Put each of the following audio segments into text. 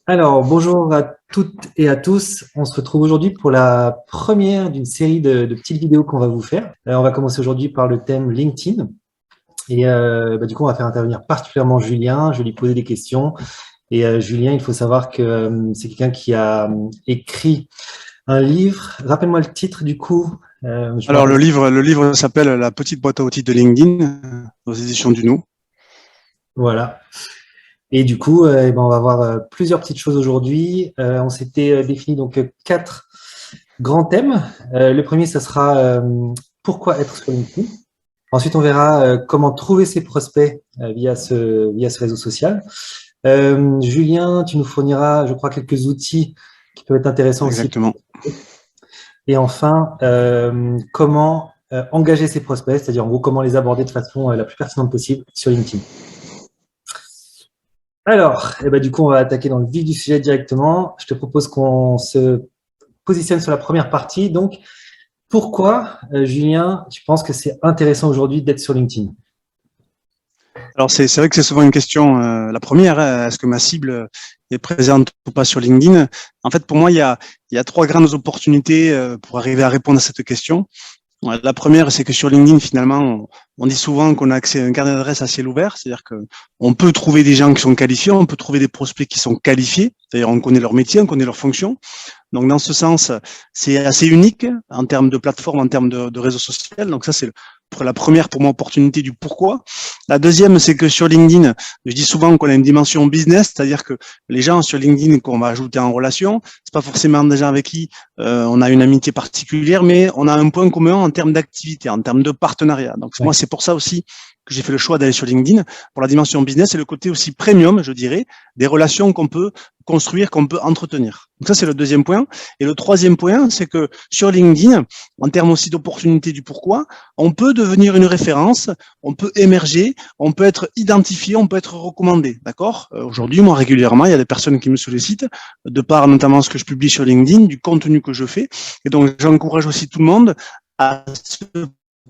Alors, bonjour à toutes et à tous. On se retrouve aujourd'hui pour la première d'une série de petites vidéos qu'on va vous faire. On va commencer aujourd'hui par le thème LinkedIn. Et du coup, on va faire intervenir particulièrement Julien. Je vais lui poser des questions. Et Julien, il faut savoir que c'est quelqu'un qui a écrit un livre. Rappelle-moi le titre du coup. Je me Alors, rappelle. le livre s'appelle La petite boîte à outils de LinkedIn aux éditions du Nou. Voilà. Et du coup, on va voir plusieurs petites choses aujourd'hui. On s'était défini donc quatre grands thèmes. Le premier, ça sera pourquoi être sur LinkedIn. Ensuite, on verra comment trouver ses prospects via ce réseau social. Julien, tu nous fourniras, je crois, quelques outils qui peuvent être intéressants aussi. Exactement. Et enfin, comment engager ses prospects, c'est-à-dire en gros comment les aborder de façon la plus pertinente possible sur LinkedIn. Alors, du coup, on va attaquer dans le vif du sujet directement. Je te propose qu'on se positionne sur la première partie. Donc, pourquoi, Julien, tu penses que c'est intéressant aujourd'hui d'être sur LinkedIn? Alors, c'est vrai que c'est souvent une question, la première, hein, est-ce que ma cible est présente ou pas sur LinkedIn? En fait, pour moi, il y a trois grandes opportunités pour arriver à répondre à cette question. Ouais, la première, c'est que sur LinkedIn, finalement, on dit souvent qu'on a accès à un carnet d'adresses à ciel ouvert, c'est-à-dire que on peut trouver des gens qui sont qualifiés, on peut trouver des prospects qui sont qualifiés, c'est-à-dire on connaît leur métier, on connaît leur fonction. Donc, dans ce sens, c'est assez unique en termes de plateforme, en termes de réseau social. Donc, ça, c'est la première, pour moi, opportunité du pourquoi. La deuxième, c'est que sur LinkedIn, je dis souvent qu'on a une dimension business, c'est-à-dire que les gens sur LinkedIn qu'on va ajouter en relation, c'est pas forcément des gens avec qui on a une amitié particulière, mais on a un point commun en termes d'activité, en termes de partenariat. Donc, Ouais. moi, c'est pour ça aussi que j'ai fait le choix d'aller sur LinkedIn, pour la dimension business et le côté aussi premium, je dirais, des relations qu'on peut construire, qu'on peut entretenir. Donc ça, c'est le deuxième point. Et le troisième point, c'est que sur LinkedIn, en termes aussi d'opportunités du pourquoi, on peut devenir une référence, on peut émerger, on peut être identifié, on peut être recommandé. D'accord? Aujourd'hui, moi, régulièrement, il y a des personnes qui me sollicitent, de par notamment ce que je publie sur LinkedIn, du contenu que je fais. Et donc, j'encourage aussi tout le monde à se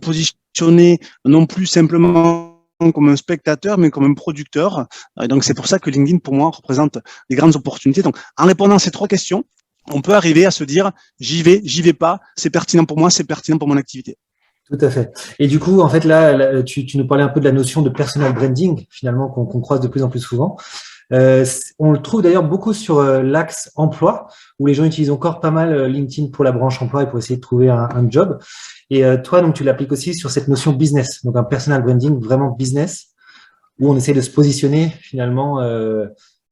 positionner non plus simplement comme un spectateur, mais comme un producteur. Et donc, c'est pour ça que LinkedIn, pour moi, représente des grandes opportunités. Donc, en répondant à ces trois questions, on peut arriver à se dire, j'y vais pas, c'est pertinent pour moi, c'est pertinent pour mon activité. Tout à fait. Et du coup, en fait, là, tu nous parlais un peu de la notion de personal branding, finalement, qu'on croise de plus en plus souvent. On le trouve d'ailleurs beaucoup sur l'axe emploi, où les gens utilisent encore pas mal LinkedIn pour la branche emploi et pour essayer de trouver un job. Et toi, donc, tu l'appliques aussi sur cette notion business, donc un personal branding vraiment business, où on essaie de se positionner finalement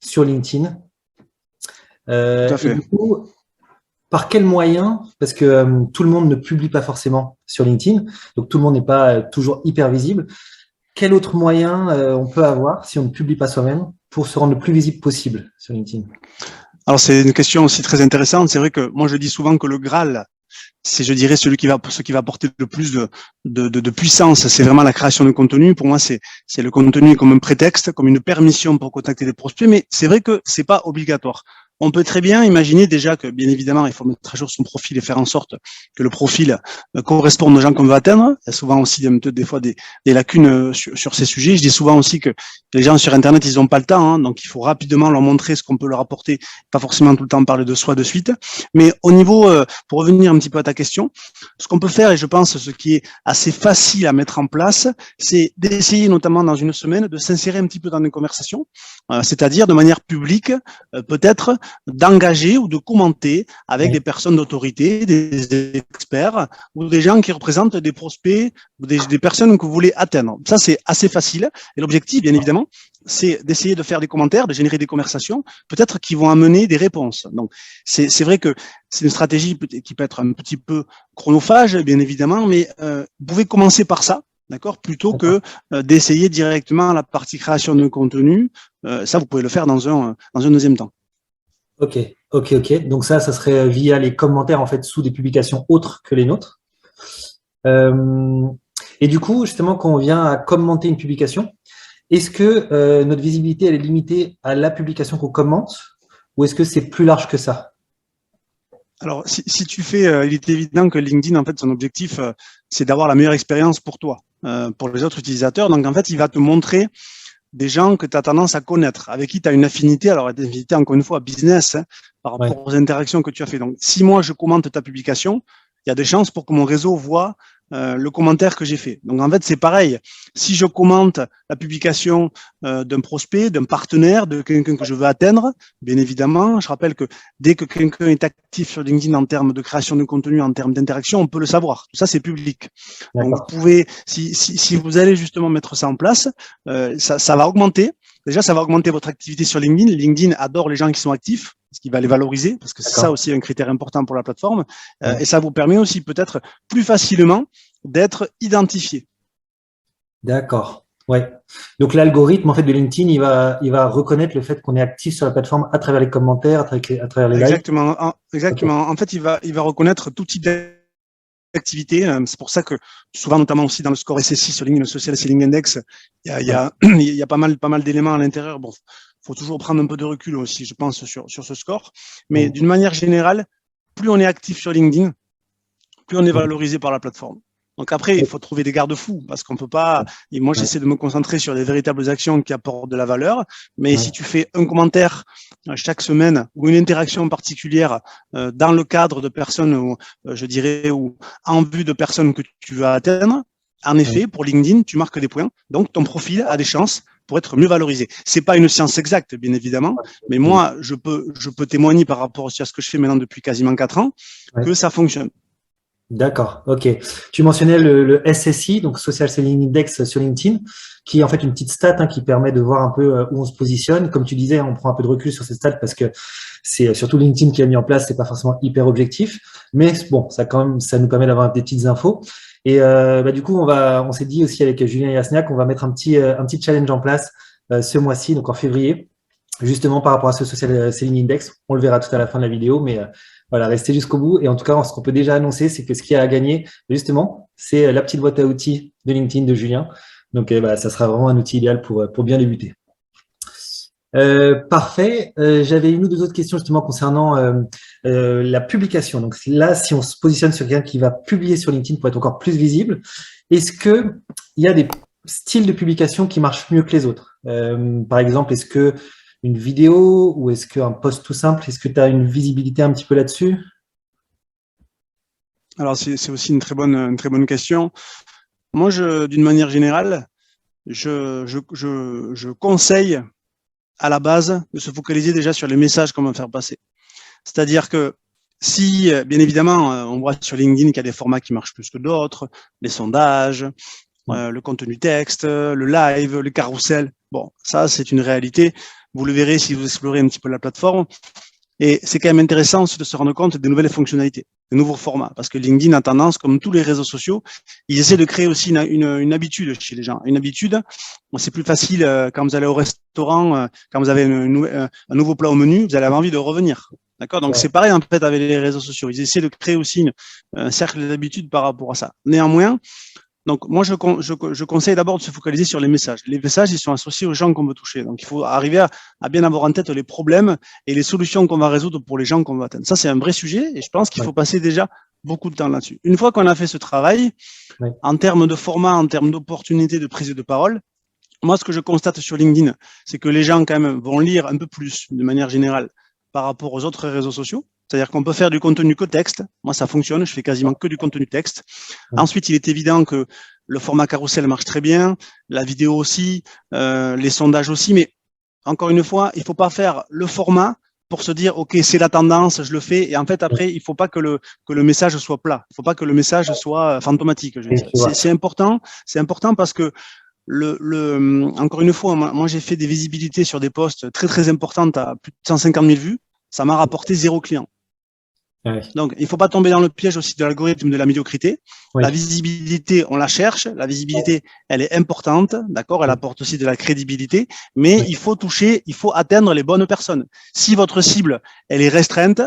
sur LinkedIn. Tout à Et fait. du coup, par quel moyen? Parce que tout le monde ne publie pas forcément sur LinkedIn, donc tout le monde n'est pas toujours hyper visible. Quel autre moyen on peut avoir si on ne publie pas soi-même pour se rendre le plus visible possible sur LinkedIn? Alors, c'est une question aussi très intéressante. C'est vrai que moi, je dis souvent que le Graal, c'est, je dirais, ce qui va apporter le plus de puissance. C'est vraiment la création de contenu. Pour moi, c'est le contenu comme un prétexte, comme une permission pour contacter des prospects. Mais c'est vrai que c'est pas obligatoire. On peut très bien imaginer déjà que, bien évidemment, il faut mettre à jour son profil et faire en sorte que le profil corresponde aux gens qu'on veut atteindre. Il y a souvent aussi des fois des lacunes sur ces sujets. Je dis souvent aussi que les gens sur Internet, ils n'ont pas le temps, hein, donc il faut rapidement leur montrer ce qu'on peut leur apporter, pas forcément tout le temps parler de soi de suite. Mais au niveau, pour revenir un petit peu à ta question, ce qu'on peut faire, et je pense ce qui est assez facile à mettre en place, c'est d'essayer notamment dans une semaine de s'insérer un petit peu dans une conversation, c'est-à-dire de manière publique, peut-être d'engager ou de commenter avec Ouais. des personnes d'autorité, des experts ou des gens qui représentent des prospects ou des personnes que vous voulez atteindre. Ça, c'est assez facile. Et l'objectif, bien évidemment, c'est d'essayer de faire des commentaires, de générer des conversations, peut-être qui vont amener des réponses. Donc, c'est vrai que c'est une stratégie qui peut être un petit peu chronophage, bien évidemment, mais vous pouvez commencer par ça, d'accord, plutôt D'accord. que d'essayer directement la partie création de contenu. Ça, vous pouvez le faire dans un deuxième temps. Ok, ok, ok. Donc ça serait via les commentaires en fait sous des publications autres que les nôtres. Euh, et du coup, justement, quand on vient à commenter une publication, est-ce que notre visibilité elle est limitée à la publication qu'on commente ou est-ce que c'est plus large que ça? Alors, si tu fais, il est évident que LinkedIn, en fait, son objectif, c'est d'avoir la meilleure expérience pour toi, pour les autres utilisateurs. Donc, en fait, il va te montrer des gens que tu as tendance à connaître, avec qui tu as une affinité, alors une affinité encore une fois business, hein, par rapport aux interactions que tu as fait. Donc, si moi je commente ta publication, il y a des chances pour que mon réseau voit le commentaire que j'ai fait. Donc en fait, c'est pareil. Si je commente la publication d'un prospect, d'un partenaire, de quelqu'un que je veux atteindre, bien évidemment, je rappelle que dès que quelqu'un est actif sur LinkedIn en termes de création de contenu, en termes d'interaction, on peut le savoir. Tout ça, c'est public. Donc vous pouvez, si vous allez justement mettre ça en place, ça va augmenter. Déjà, ça va augmenter votre activité sur LinkedIn. LinkedIn adore les gens qui sont actifs, parce qu'il va les valoriser, parce que c'est ça aussi un critère important pour la plateforme. Et ça vous permet aussi peut-être plus facilement d'être identifié. D'accord. Ouais. Donc l'algorithme en fait de LinkedIn, il va reconnaître le fait qu'on est actif sur la plateforme à travers les commentaires, à travers les likes. Exactement. Exactement. Okay. En fait, il va reconnaître tout type d'activité. C'est pour ça que souvent, notamment aussi dans le score SSI sur LinkedIn Social Selling Index, il y a pas mal d'éléments à l'intérieur. Bon, faut toujours prendre un peu de recul aussi, je pense, sur ce score. Mais d'une manière générale, plus on est actif sur LinkedIn, plus on est valorisé par la plateforme. Donc après, il faut trouver des garde-fous parce qu'on peut pas. Et moi, j'essaie de me concentrer sur les véritables actions qui apportent de la valeur. Mais si tu fais un commentaire chaque semaine ou une interaction particulière dans le cadre de personnes, ou je dirais, ou en vue de personnes que tu veux atteindre, en effet, pour LinkedIn, tu marques des points. Donc ton profil a des chances pour être mieux valorisé. C'est pas une science exacte, bien évidemment, mais moi, je peux témoigner par rapport aussi à ce que je fais maintenant depuis quasiment 4 ans que ça fonctionne. D'accord, ok. Tu mentionnais le SSI, donc Social Selling Index sur LinkedIn, qui est en fait une petite stat qui permet de voir un peu où on se positionne. Comme tu disais, on prend un peu de recul sur cette stat parce que c'est surtout LinkedIn qui a mis en place, c'est pas forcément hyper objectif, mais bon, ça nous permet d'avoir des petites infos. Et du coup, on s'est dit aussi avec Julien Yasniak, on va mettre un petit challenge en place ce mois-ci, donc en février, justement par rapport à ce Social Selling Index. On le verra tout à la fin de la vidéo, mais voilà, restez jusqu'au bout. Et en tout cas, ce qu'on peut déjà annoncer, c'est que ce qu'il y a à gagner, justement, c'est la petite boîte à outils de LinkedIn de Julien. Donc, ça sera vraiment un outil idéal pour bien débuter. Parfait. J'avais une ou deux autres questions justement concernant la publication. Donc là, si on se positionne sur quelqu'un qui va publier sur LinkedIn pour être encore plus visible, est-ce qu'il y a des styles de publication qui marchent mieux que les autres? Par exemple, est-ce que une vidéo ou est-ce qu'un post tout simple, est-ce que tu as une visibilité un petit peu là-dessus? Alors, c'est aussi une très bonne question. Moi, d'une manière générale, je conseille à la base de se focaliser déjà sur les messages qu'on va faire passer. C'est-à-dire que si, bien évidemment, on voit sur LinkedIn qu'il y a des formats qui marchent plus que d'autres, les sondages, le contenu texte, le live, le carrousel. Bon, ça, c'est une réalité. Vous le verrez si vous explorez un petit peu la plateforme. Et c'est quand même intéressant aussi de se rendre compte des nouvelles fonctionnalités, des nouveaux formats. Parce que LinkedIn a tendance, comme tous les réseaux sociaux, ils essaient de créer aussi une habitude chez les gens. Une habitude, c'est plus facile quand vous allez au restaurant, quand vous avez un nouveau plat au menu, vous allez avoir envie de revenir. D'accord? Donc, c'est pareil en fait avec les réseaux sociaux. Ils essaient de créer aussi un cercle d'habitude par rapport à ça. Néanmoins, donc, moi, je conseille d'abord de se focaliser sur les messages. Les messages, ils sont associés aux gens qu'on veut toucher. Donc, il faut arriver à bien avoir en tête les problèmes et les solutions qu'on va résoudre pour les gens qu'on va atteindre. Ça, c'est un vrai sujet et je pense qu'il faut passer déjà beaucoup de temps là-dessus. Une fois qu'on a fait ce travail, en termes de format, en termes d'opportunités de prise de parole, moi, ce que je constate sur LinkedIn, c'est que les gens, quand même, vont lire un peu plus, de manière générale, par rapport aux autres réseaux sociaux. C'est-à-dire qu'on peut faire du contenu que texte. Moi, ça fonctionne. Je fais quasiment que du contenu texte. Ensuite, il est évident que le format carrousel marche très bien, la vidéo aussi, les sondages aussi. Mais encore une fois, il ne faut pas faire le format pour se dire, OK, c'est la tendance, je le fais. Et en fait, après, il ne faut pas que le message soit plat. Il ne faut pas que le message soit fantomatique. C'est important. C'est important parce que encore une fois, moi, j'ai fait des visibilités sur des posts très, très importantes à plus de 150 000 vues. Ça m'a rapporté 0 client. Donc, il ne faut pas tomber dans le piège aussi de l'algorithme de la médiocrité. La visibilité, on la cherche. La visibilité, elle est importante, d'accord. Elle apporte aussi de la crédibilité, mais il faut atteindre les bonnes personnes. Si votre cible, elle est restreinte,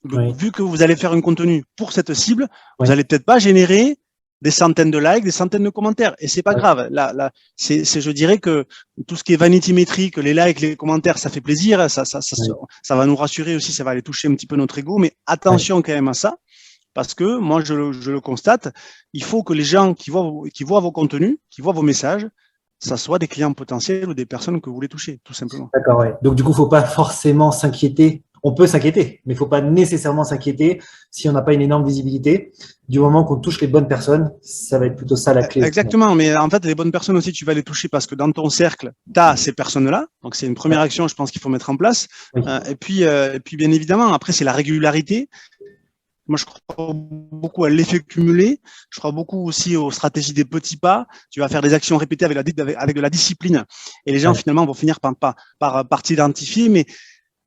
vu que vous allez faire un contenu pour cette cible, vous allez peut-être pas générer des centaines de likes, des centaines de commentaires. Et c'est pas grave. Je dirais que tout ce qui est vanity métrique, les likes, les commentaires, ça fait plaisir. Ça va nous rassurer aussi. Ça va aller toucher un petit peu notre ego. Mais attention quand même à ça. Parce que moi, je le constate. Il faut que les gens qui voient vos contenus, qui voient vos messages, ça soit des clients potentiels ou des personnes que vous voulez toucher, tout simplement. D'accord, ouais. Donc, du coup, il ne faut pas forcément s'inquiéter. On peut s'inquiéter, mais il ne faut pas nécessairement s'inquiéter si on n'a pas une énorme visibilité. Du moment qu'on touche les bonnes personnes, ça va être plutôt ça la clé. Exactement, mais en fait, les bonnes personnes aussi, tu vas les toucher parce que dans ton cercle, tu as ces personnes-là. Donc, c'est une première action, je pense qu'il faut mettre en place. Oui. Et puis, bien évidemment, après, c'est la régularité. Moi, je crois beaucoup à l'effet cumulé. Je crois beaucoup aussi aux stratégies des petits pas. Tu vas faire des actions répétées avec de la discipline. Et les gens, finalement, vont finir par t'identifier. Mais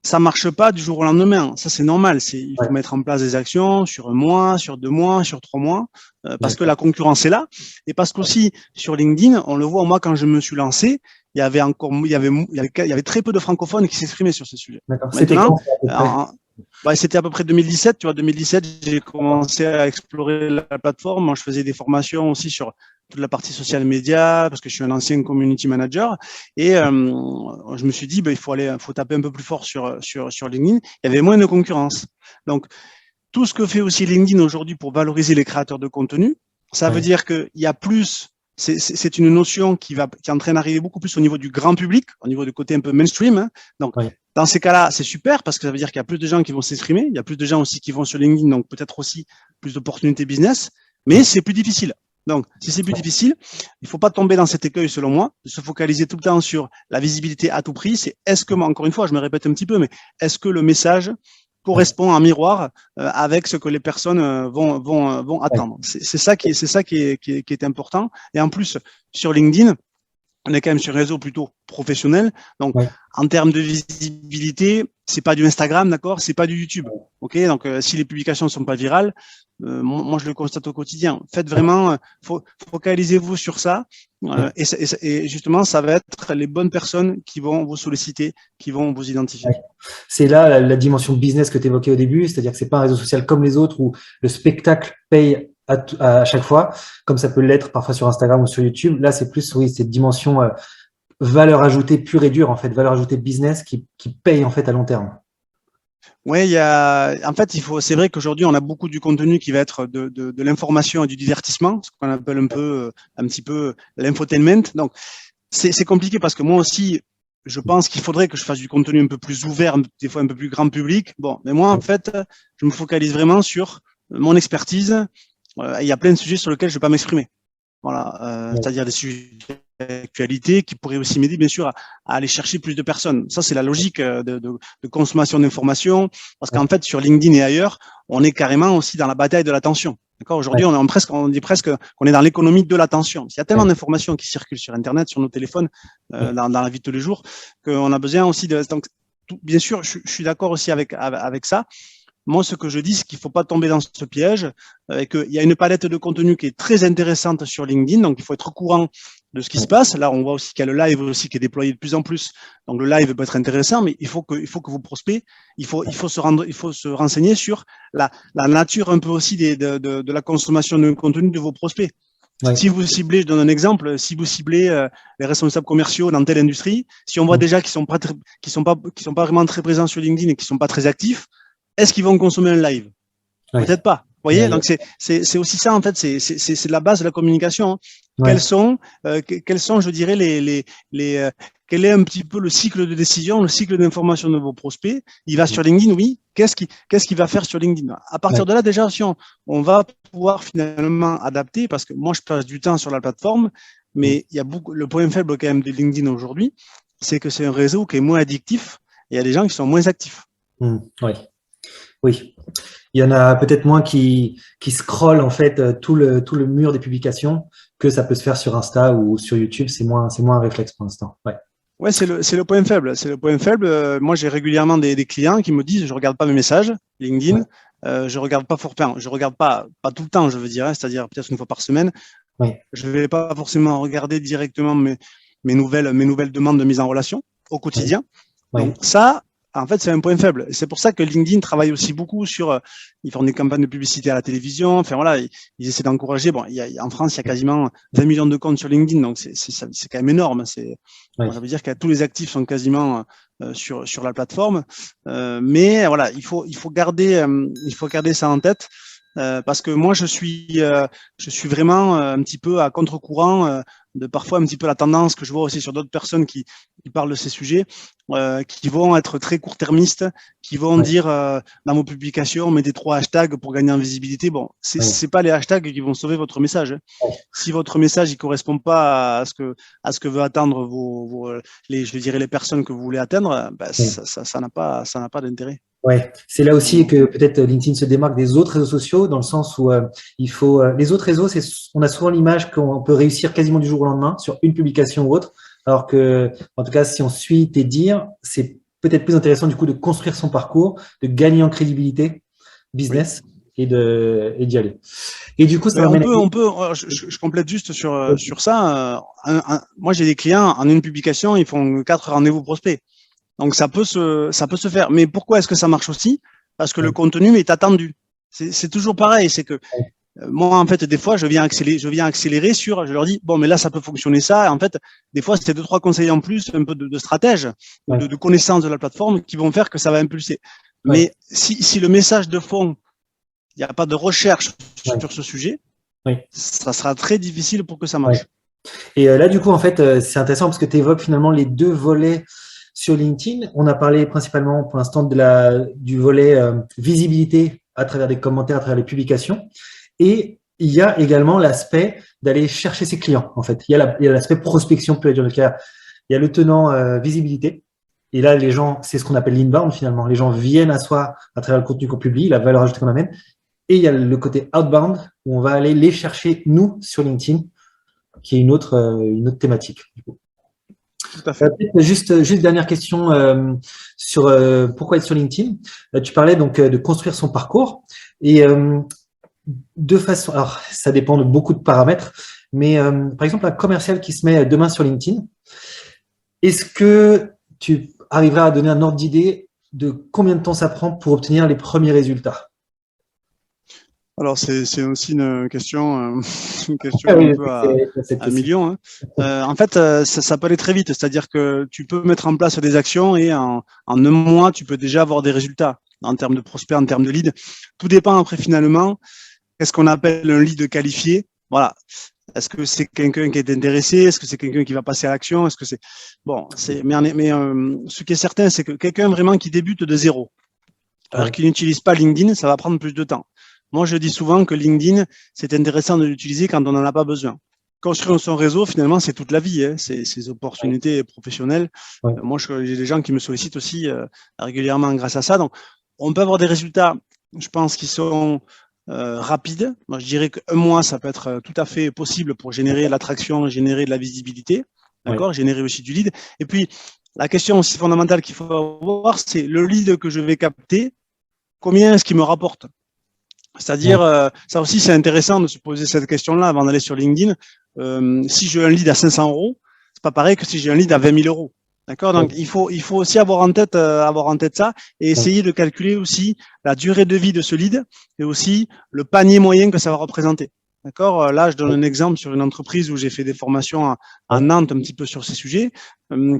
ça marche pas du jour au lendemain. Ça, c'est normal. Il faut mettre en place des actions sur un mois, sur 2 mois, sur 3 mois, parce que la concurrence est là. Et parce qu'aussi, sur LinkedIn, on le voit, moi, quand je me suis lancé, il y avait très peu de francophones qui s'exprimaient sur ce sujet. C'était quand? C'était à peu près 2017. Tu vois, 2017, j'ai commencé à explorer la plateforme. Moi, je faisais des formations aussi sur toute la partie social media parce que je suis un ancien community manager et je me suis dit il faut taper un peu plus fort sur LinkedIn. Il y avait moins de concurrence. Donc tout ce que fait aussi LinkedIn aujourd'hui pour valoriser les créateurs de contenu, ça veut dire qu'il y a plus. C'est une notion qui est en train d'arriver beaucoup plus au niveau du grand public, au niveau du côté un peu mainstream. Hein. Donc, dans ces cas-là, c'est super parce que ça veut dire qu'il y a plus de gens qui vont s'exprimer. Il y a plus de gens aussi qui vont sur LinkedIn, donc peut-être aussi plus d'opportunités business, mais c'est plus difficile. Donc, si c'est plus difficile, il faut pas tomber dans cet écueil, selon moi, de se focaliser tout le temps sur la visibilité à tout prix. C'est est-ce que, encore une fois, je me répète un petit peu, mais est-ce que le message correspond en miroir avec ce que les personnes vont attendre. C'est ça qui est important. Et en plus, sur LinkedIn, on est quand même sur un réseau plutôt professionnel. Donc, en termes de visibilité, c'est pas du Instagram, d'accord, c'est pas du YouTube. Ok, donc si les publications sont pas virales, moi je le constate au quotidien. Faites vraiment, focalisez-vous sur ça. Et justement, ça va être les bonnes personnes qui vont vous solliciter, qui vont vous identifier. C'est là la dimension business que tu évoquais au début, c'est-à-dire que c'est pas un réseau social comme les autres où le spectacle paye à chaque fois, comme ça peut l'être parfois sur Instagram ou sur YouTube. Là, c'est plus, oui, cette dimension valeur ajoutée pure et dure, en fait, valeur ajoutée business qui paye en fait à long terme. Oui, en fait, c'est vrai qu'aujourd'hui, on a beaucoup du contenu qui va être de l'information et du divertissement, ce qu'on appelle un petit peu l'infotainment. Donc, c'est compliqué parce que moi aussi, je pense qu'il faudrait que je fasse du contenu un peu plus ouvert, des fois un peu plus grand public. Bon, mais moi, en fait, je me focalise vraiment sur mon expertise. Il y a plein de sujets sur lesquels je ne vais pas m'exprimer. Voilà, c'est-à-dire des sujets d'actualité qui pourraient aussi m'aider, bien sûr, à aller chercher plus de personnes. Ça, c'est la logique de consommation d'informations, parce qu'en fait, sur LinkedIn et ailleurs, on est carrément aussi dans la bataille de l'attention. D'accord. Aujourd'hui, on dit presque qu'on est dans l'économie de l'attention. Il y a tellement d'informations qui circulent sur Internet, sur nos téléphones, dans la vie de tous les jours, qu'on a besoin aussi de. Donc, bien sûr, je suis d'accord aussi avec ça. Moi, ce que je dis, c'est qu'il ne faut pas tomber dans ce piège, et qu'il y a une palette de contenu qui est très intéressante sur LinkedIn, donc il faut être au courant de ce qui se passe. Là, on voit aussi qu'il y a le live aussi qui est déployé de plus en plus. Donc, le live peut être intéressant, mais il faut que vous prospectez. Il faut se renseigner sur la nature un peu aussi de la consommation de contenu de vos prospects. Si vous ciblez, je donne un exemple, si vous ciblez les responsables commerciaux dans telle industrie, si on voit déjà qu'ils sont pas vraiment très présents sur LinkedIn et qu'ils sont pas très actifs, est-ce qu'ils vont consommer un live? Peut-être pas. Vous voyez, donc c'est aussi ça en fait, c'est la base de la communication. Hein. Quels sont, je dirais, quel est un petit peu le cycle de décision, le cycle d'information de vos prospects? Il va sur LinkedIn, oui. Qu'est-ce qu'il va faire sur LinkedIn? À partir de là, déjà, si on va pouvoir finalement adapter, parce que moi, je passe du temps sur la plateforme, mais il y a le point faible quand même de LinkedIn aujourd'hui, c'est que c'est un réseau qui est moins addictif. Et il y a des gens qui sont moins actifs. Oui, il y en a peut-être moins qui scrollent en fait tout le mur des publications que ça peut se faire sur Insta ou sur YouTube. C'est moins un réflexe pour l'instant. Ouais, c'est le point faible. C'est le point faible. Moi, j'ai régulièrement des clients qui me disent je regarde pas mes messages LinkedIn. Je regarde pas je regarde pas tout le temps, je veux dire, hein, c'est-à-dire peut-être une fois par semaine. Je vais pas forcément regarder directement mes nouvelles demandes de mise en relation au quotidien. Donc ça. En fait, c'est un point faible. C'est pour ça que LinkedIn travaille aussi beaucoup sur. Ils font des campagnes de publicité à la télévision. Enfin voilà, ils essaient d'encourager. Bon, en France, il y a quasiment 20 millions de comptes sur LinkedIn, donc c'est quand même énorme. Ça veut dire que tous les actifs sont quasiment sur la plateforme. Mais voilà, il faut garder ça en tête. Parce que moi, je suis vraiment un petit peu à contre-courant parfois un petit peu la tendance que je vois aussi sur d'autres personnes qui parlent de ces sujets, qui vont être très court-termistes, qui vont dire dans vos publications, mettez 3 hashtags pour gagner en visibilité. Bon, c'est pas les hashtags qui vont sauver votre message. Hein. Si votre message il correspond pas à ce que veut atteindre les personnes que vous voulez atteindre, ben, ça n'a pas d'intérêt. Ouais, c'est là aussi que peut-être LinkedIn se démarque des autres réseaux sociaux, dans le sens où il faut les autres réseaux, on a souvent l'image qu'on peut réussir quasiment du jour au lendemain sur une publication ou autre, alors que, en tout cas, si on suit tes dires, c'est peut-être plus intéressant du coup de construire son parcours, de gagner en crédibilité business et d'y aller. Et du coup, ça je complète juste sur ça. Moi, j'ai des clients en une publication, ils font 4 rendez-vous prospects. Donc ça peut se faire. Mais pourquoi est-ce que ça marche aussi? Parce que le contenu est attendu. C'est toujours pareil. C'est que moi, en fait, des fois, je viens accélérer je leur dis, bon, mais là, ça peut fonctionner ça. Et en fait, des fois, c'est 2-3 conseils en plus, un peu de stratège, de connaissance de la plateforme qui vont faire que ça va impulser. Mais si le message de fond, il n'y a pas de recherche sur ce sujet, ça sera très difficile pour que ça marche. Et là, du coup, en fait, c'est intéressant parce que tu évoques finalement les deux volets sur LinkedIn. On a parlé principalement pour l'instant du volet visibilité à travers des commentaires, à travers les publications. Et il y a également l'aspect d'aller chercher ses clients, en fait. Il y a l'aspect prospection, peut dire. Il y a le tenant visibilité. Et là, les gens, c'est ce qu'on appelle l'inbound finalement. Les gens viennent à soi à travers le contenu qu'on publie, la valeur ajoutée qu'on amène. Et il y a le côté outbound où on va aller les chercher, nous, sur LinkedIn, qui est une autre thématique. Du coup. Tout à fait. Juste dernière question sur pourquoi être sur LinkedIn. Tu parlais donc de construire son parcours et de façon. Alors, ça dépend de beaucoup de paramètres, mais par exemple, un commercial qui se met demain sur LinkedIn, est-ce que tu arriveras à donner un ordre d'idée de combien de temps ça prend pour obtenir les premiers résultats? Alors, c'est aussi une question un peu à million. Hein. En fait, ça peut aller très vite. C'est-à-dire que tu peux mettre en place des actions et en un mois, tu peux déjà avoir des résultats en termes de prospects, en termes de leads. Tout dépend après, finalement, qu'est-ce qu'on appelle un lead qualifié. Voilà. Est-ce que c'est quelqu'un qui est intéressé? Est-ce que c'est quelqu'un qui va passer à l'action? Est-ce que c'est… Bon, mais ce qui est certain, c'est que quelqu'un vraiment qui débute de zéro, alors qu'il n'utilise pas LinkedIn, ça va prendre plus de temps. Moi, je dis souvent que LinkedIn, c'est intéressant de l'utiliser quand on n'en a pas besoin. Construire son réseau, finalement, c'est toute la vie. Hein. C'est ses opportunités professionnelles. Moi, j'ai des gens qui me sollicitent aussi régulièrement grâce à ça. Donc, on peut avoir des résultats, je pense, qui sont rapides. Moi, je dirais qu'un mois, ça peut être tout à fait possible pour générer l'attraction, générer de la visibilité, d'accord, générer aussi du lead. Et puis, la question aussi fondamentale qu'il faut avoir, c'est le lead que je vais capter, combien est-ce qu'il me rapporte? C'est-à-dire, ça aussi, c'est intéressant de se poser cette question-là avant d'aller sur LinkedIn. Si j'ai un lead à 500 €, c'est pas pareil que si j'ai un lead à 20 000 €. D'accord? Donc, il faut aussi avoir en tête ça et essayer de calculer aussi la durée de vie de ce lead et aussi le panier moyen que ça va représenter. D'accord? Là, je donne un exemple sur une entreprise où j'ai fait des formations à Nantes un petit peu sur ces sujets,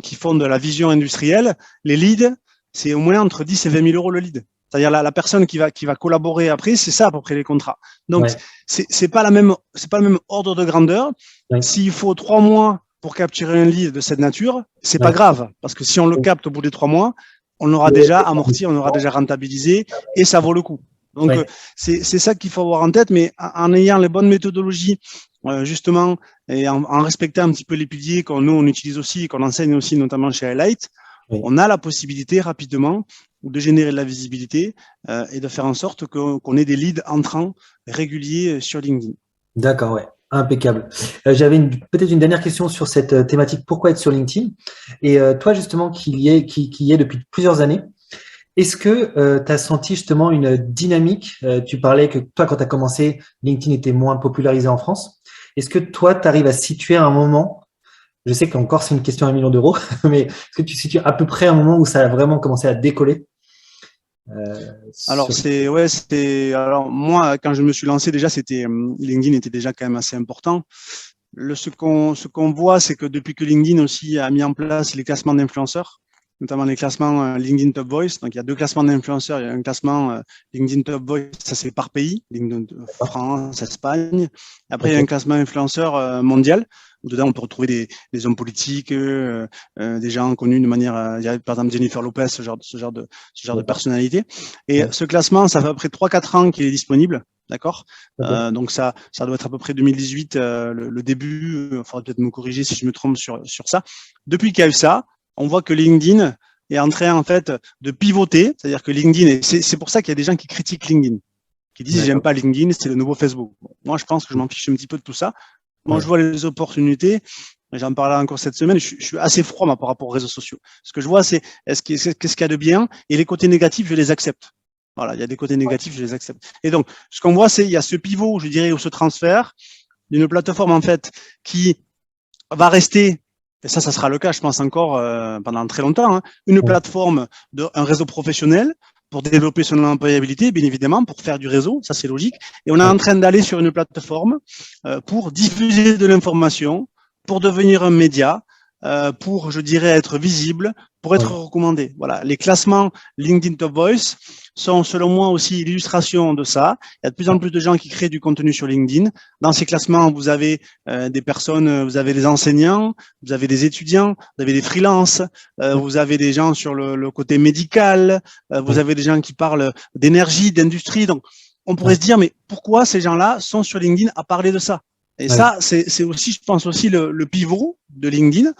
qui font de la vision industrielle. Les leads, c'est au moins entre 10 et 20 000 € le lead. C'est-à-dire la personne qui va collaborer après, c'est ça à peu près les contrats. Donc c'est pas le même ordre de grandeur. S'il faut 3 mois pour capturer un lead de cette nature, c'est pas grave parce que si on le capte au bout des 3 mois, on aura déjà amorti, on aura déjà rentabilisé et ça vaut le coup. Donc c'est ça qu'il faut avoir en tête, mais en ayant les bonnes méthodologies justement et en respectant un petit peu les piliers qu'on utilise aussi, qu'on enseigne aussi notamment chez Highlight, on a la possibilité rapidement de générer de la visibilité et de faire en sorte qu'on ait des leads entrants réguliers sur LinkedIn. D'accord, ouais. Impeccable. J'avais peut-être une dernière question sur cette thématique, pourquoi être sur LinkedIn? Et toi, justement, qui y est depuis plusieurs années, est-ce que tu as senti justement une dynamique? Tu parlais que toi, quand tu as commencé, LinkedIn était moins popularisé en France. Est-ce que toi, tu arrives à situer un moment, je sais qu'encore c'est une question à 1 million d'euros, mais est-ce que tu situes à peu près un moment où ça a vraiment commencé à décoller? Alors alors moi quand je me suis lancé déjà LinkedIn était déjà quand même assez important. Ce qu'on voit, c'est que depuis que LinkedIn aussi a mis en place les classements d'influenceurs, notamment les classements LinkedIn Top Voice, donc il y a 2 classements d'influenceurs, il y a un classement LinkedIn Top Voice, ça c'est par pays, LinkedIn France, Espagne. Après il y a un classement influenceur mondial où dedans on peut retrouver des hommes politiques, des gens connus de manière, par exemple Jennifer Lopez, ce genre de personnalité. Et ce classement, ça fait à peu près 3-4 ans qu'il est disponible. D'accord. Donc ça doit être à peu près 2018, le début. Il faudra peut-être me corriger si je me trompe sur ça. Depuis qu'il y a eu ça, on voit que LinkedIn est en train en fait de pivoter, c'est-à-dire que LinkedIn, c'est pour ça qu'il y a des gens qui critiquent LinkedIn, qui disent j'aime pas LinkedIn, c'est le nouveau Facebook. Bon, moi je pense que je m'en fiche un petit peu de tout ça. Moi je vois les opportunités. J'en parlais encore cette semaine. Je suis assez froid moi, par rapport aux réseaux sociaux. Ce que je vois, c'est qu'est-ce qu'il y a de bien, et les côtés négatifs, je les accepte. Voilà, il y a des côtés négatifs, je les accepte. Et donc, ce qu'on voit, c'est il y a ce pivot, je dirais, ou ce transfert d'une plateforme en fait qui va rester, et ça sera le cas, je pense encore pendant très longtemps, hein, une plateforme un réseau professionnel pour développer son employabilité, bien évidemment, pour faire du réseau, ça c'est logique. Et on est en train d'aller sur une plateforme pour diffuser de l'information, pour devenir un média, pour, je dirais, être visible, pour être recommandé. Voilà, les classements LinkedIn Top Voice sont, selon moi, aussi l'illustration de ça. Il y a de plus en plus de gens qui créent du contenu sur LinkedIn. Dans ces classements, vous avez des personnes, vous avez des enseignants, vous avez des étudiants, vous avez des freelances, vous avez des gens sur le côté médical, vous avez des gens qui parlent d'énergie, d'industrie. Donc, on pourrait se dire, mais pourquoi ces gens-là sont sur LinkedIn à parler de ça? Et ça, c'est aussi, je pense aussi le pivot de LinkedIn,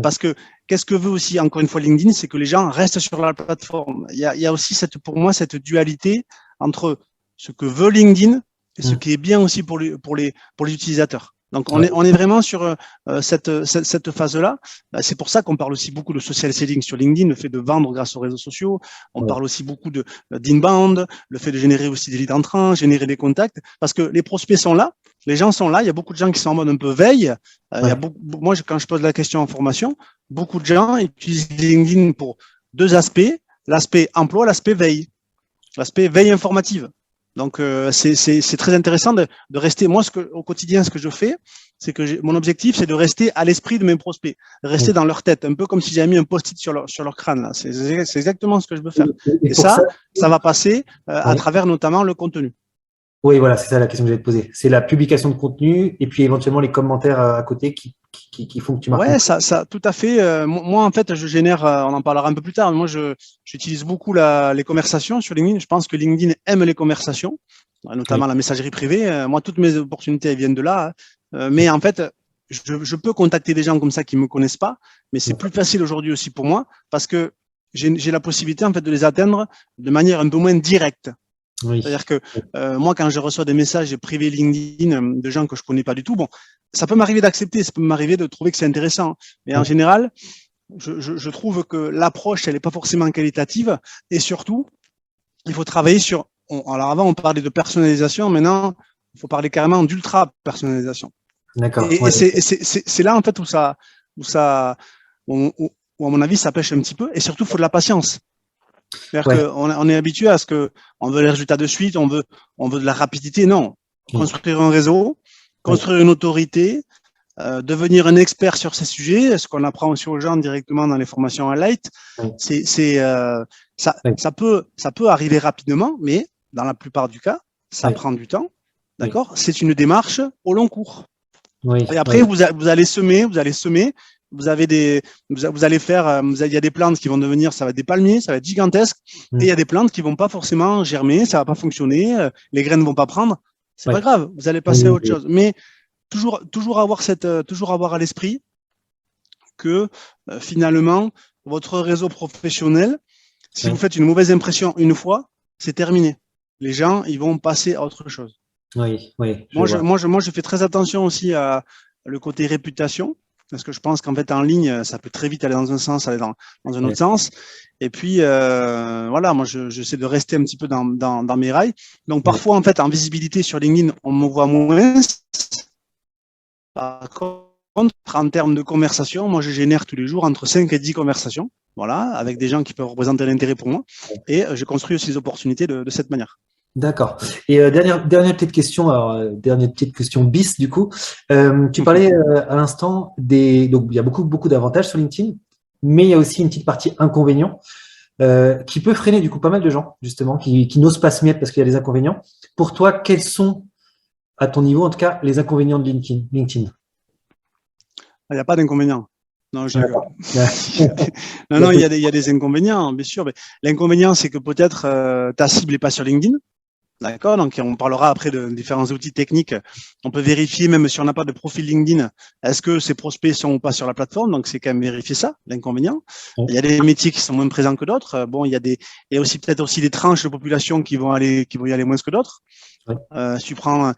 parce que qu'est-ce que veut aussi, encore une fois, LinkedIn, c'est que les gens restent sur la plateforme. Il y a aussi pour moi cette dualité entre ce que veut LinkedIn et ce qui est bien aussi pour les utilisateurs. Donc on est vraiment sur cette phase-là. C'est pour ça qu'on parle aussi beaucoup de social selling sur LinkedIn, le fait de vendre grâce aux réseaux sociaux. On parle aussi beaucoup d'inbound, le fait de générer aussi des leads entrants, générer des contacts, parce que les prospects sont là, les gens sont là. Il y a beaucoup de gens qui sont en mode un peu veille. Il y a moi, quand je pose la question en formation, beaucoup de gens utilisent LinkedIn pour deux aspects: l'aspect emploi, l'aspect veille informative. Donc, c'est très intéressant de rester. Moi, au quotidien, ce que je fais, c'est que mon objectif, c'est de rester à l'esprit de mes prospects, rester dans leur tête, un peu comme si j'avais mis un post-it sur leur crâne. Là. C'est exactement ce que je veux faire. Et ça va passer à travers notamment le contenu. Oui, voilà, c'est ça la question que j'allais te poser. C'est la publication de contenu et puis éventuellement les commentaires à côté qui font que tu marques. Ouais, ça, tout à fait. Moi, en fait, je génère, on en parlera un peu plus tard, mais moi, j'utilise beaucoup les conversations sur LinkedIn. Je pense que LinkedIn aime les conversations, notamment la messagerie privée. Moi, toutes mes opportunités, elles viennent de là. Mais en fait, je peux contacter des gens comme ça qui me connaissent pas, mais c'est plus facile aujourd'hui aussi pour moi parce que j'ai la possibilité, en fait, de les atteindre de manière un peu moins directe. Oui. C'est-à-dire que moi, quand je reçois des messages privés LinkedIn de gens que je connais pas du tout, bon, ça peut m'arriver d'accepter, ça peut m'arriver de trouver que c'est intéressant. Mais en général, je trouve que l'approche, elle n'est pas forcément qualitative. Et surtout, il faut travailler sur… alors avant, on parlait de personnalisation. Maintenant, il faut parler carrément d'ultra-personnalisation. D'accord. Et c'est là, en fait, où à mon avis, ça pêche un petit peu. Et surtout, il faut de la patience. C'est-à-dire qu'on est habitué à ce que on veut les résultats de suite, on veut de la rapidité. Non, construire un réseau, construire une autorité, devenir un expert sur ces sujets, ce qu'on apprend aussi aux gens directement dans les formations Highlight, ça peut arriver rapidement, mais dans la plupart du cas, ça prend du temps. D'accord ? C'est une démarche au long cours. Et après, vous allez semer. Vous allez faire, il y a des plantes qui vont devenir, ça va être des palmiers, ça va être gigantesque, et il y a des plantes qui vont pas forcément germer, ça va pas fonctionner, les graines vont pas prendre, c'est pas grave, vous allez passer à autre chose. Mais toujours avoir à l'esprit que finalement, votre réseau professionnel, si vous faites une mauvaise impression une fois, c'est terminé. Les gens, ils vont passer à autre chose. Moi, je fais très attention aussi à le côté réputation. Parce que je pense qu'en fait, en ligne, ça peut très vite aller dans un sens, aller dans un autre sens. Et puis, voilà, moi, j'essaie de rester un petit peu dans mes rails. Donc, parfois, en fait, en visibilité sur LinkedIn, on me voit moins. Par contre, en termes de conversation, moi, je génère tous les jours entre 5 et 10 conversations, voilà, avec des gens qui peuvent représenter l'intérêt pour moi. Et je construis aussi des opportunités de cette manière. D'accord. Et dernière petite question, dernière petite question bis du coup. Tu parlais à l'instant donc il y a beaucoup d'avantages sur LinkedIn, mais il y a aussi une petite partie inconvénient qui peut freiner du coup pas mal de gens justement qui n'osent pas se mettre parce qu'il y a des inconvénients. Pour toi, quels sont, à ton niveau en tout cas, les inconvénients de LinkedIn ? Il n'y a pas d'inconvénient. Non, je rigole. Ouais. Non, non, il y a des inconvénients, bien sûr. Mais l'inconvénient, c'est que peut-être ta cible n'est pas sur LinkedIn. D'accord, donc on parlera après de différents outils techniques. On peut vérifier, même si on n'a pas de profil LinkedIn, est-ce que ces prospects sont ou pas sur la plateforme. Donc c'est quand même vérifier ça, l'inconvénient. Il y a des métiers qui sont moins présents que d'autres. Bon, il y a aussi peut-être aussi des tranches de population qui vont y aller moins que d'autres. Ouais. Si tu prends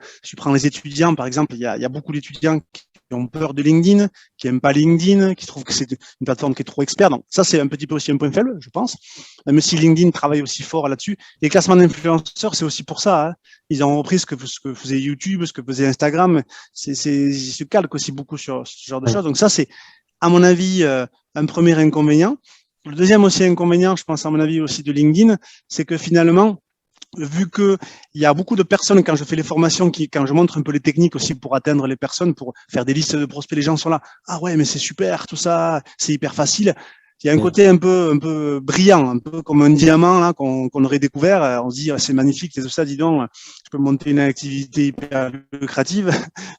les étudiants, par exemple, il y a beaucoup d'étudiants qui ont peur de LinkedIn, qui aiment pas LinkedIn, qui trouvent que c'est une plateforme qui est trop expert. Donc ça, c'est un petit peu aussi un point faible, je pense. Même si LinkedIn travaille aussi fort là-dessus. Les classements d'influenceurs, c'est aussi pour ça. Hein. Ils ont repris ce que faisait YouTube, ce que faisait Instagram. Ils se calquent aussi beaucoup sur ce genre de choses. Donc ça, c'est, à mon avis, un premier inconvénient. Le deuxième aussi inconvénient, je pense à mon avis aussi de LinkedIn, c'est que finalement, vu que il y a beaucoup de personnes quand je fais les formations, quand je montre un peu les techniques aussi pour atteindre les personnes, pour faire des listes de prospects, les gens sont là. Ah ouais, mais c'est super, tout ça, c'est hyper facile. Il y a un côté un peu brillant, un peu comme un diamant là qu'on aurait découvert. On se dit c'est magnifique, c'est tout ça. Dis donc, je peux monter une activité hyper lucrative.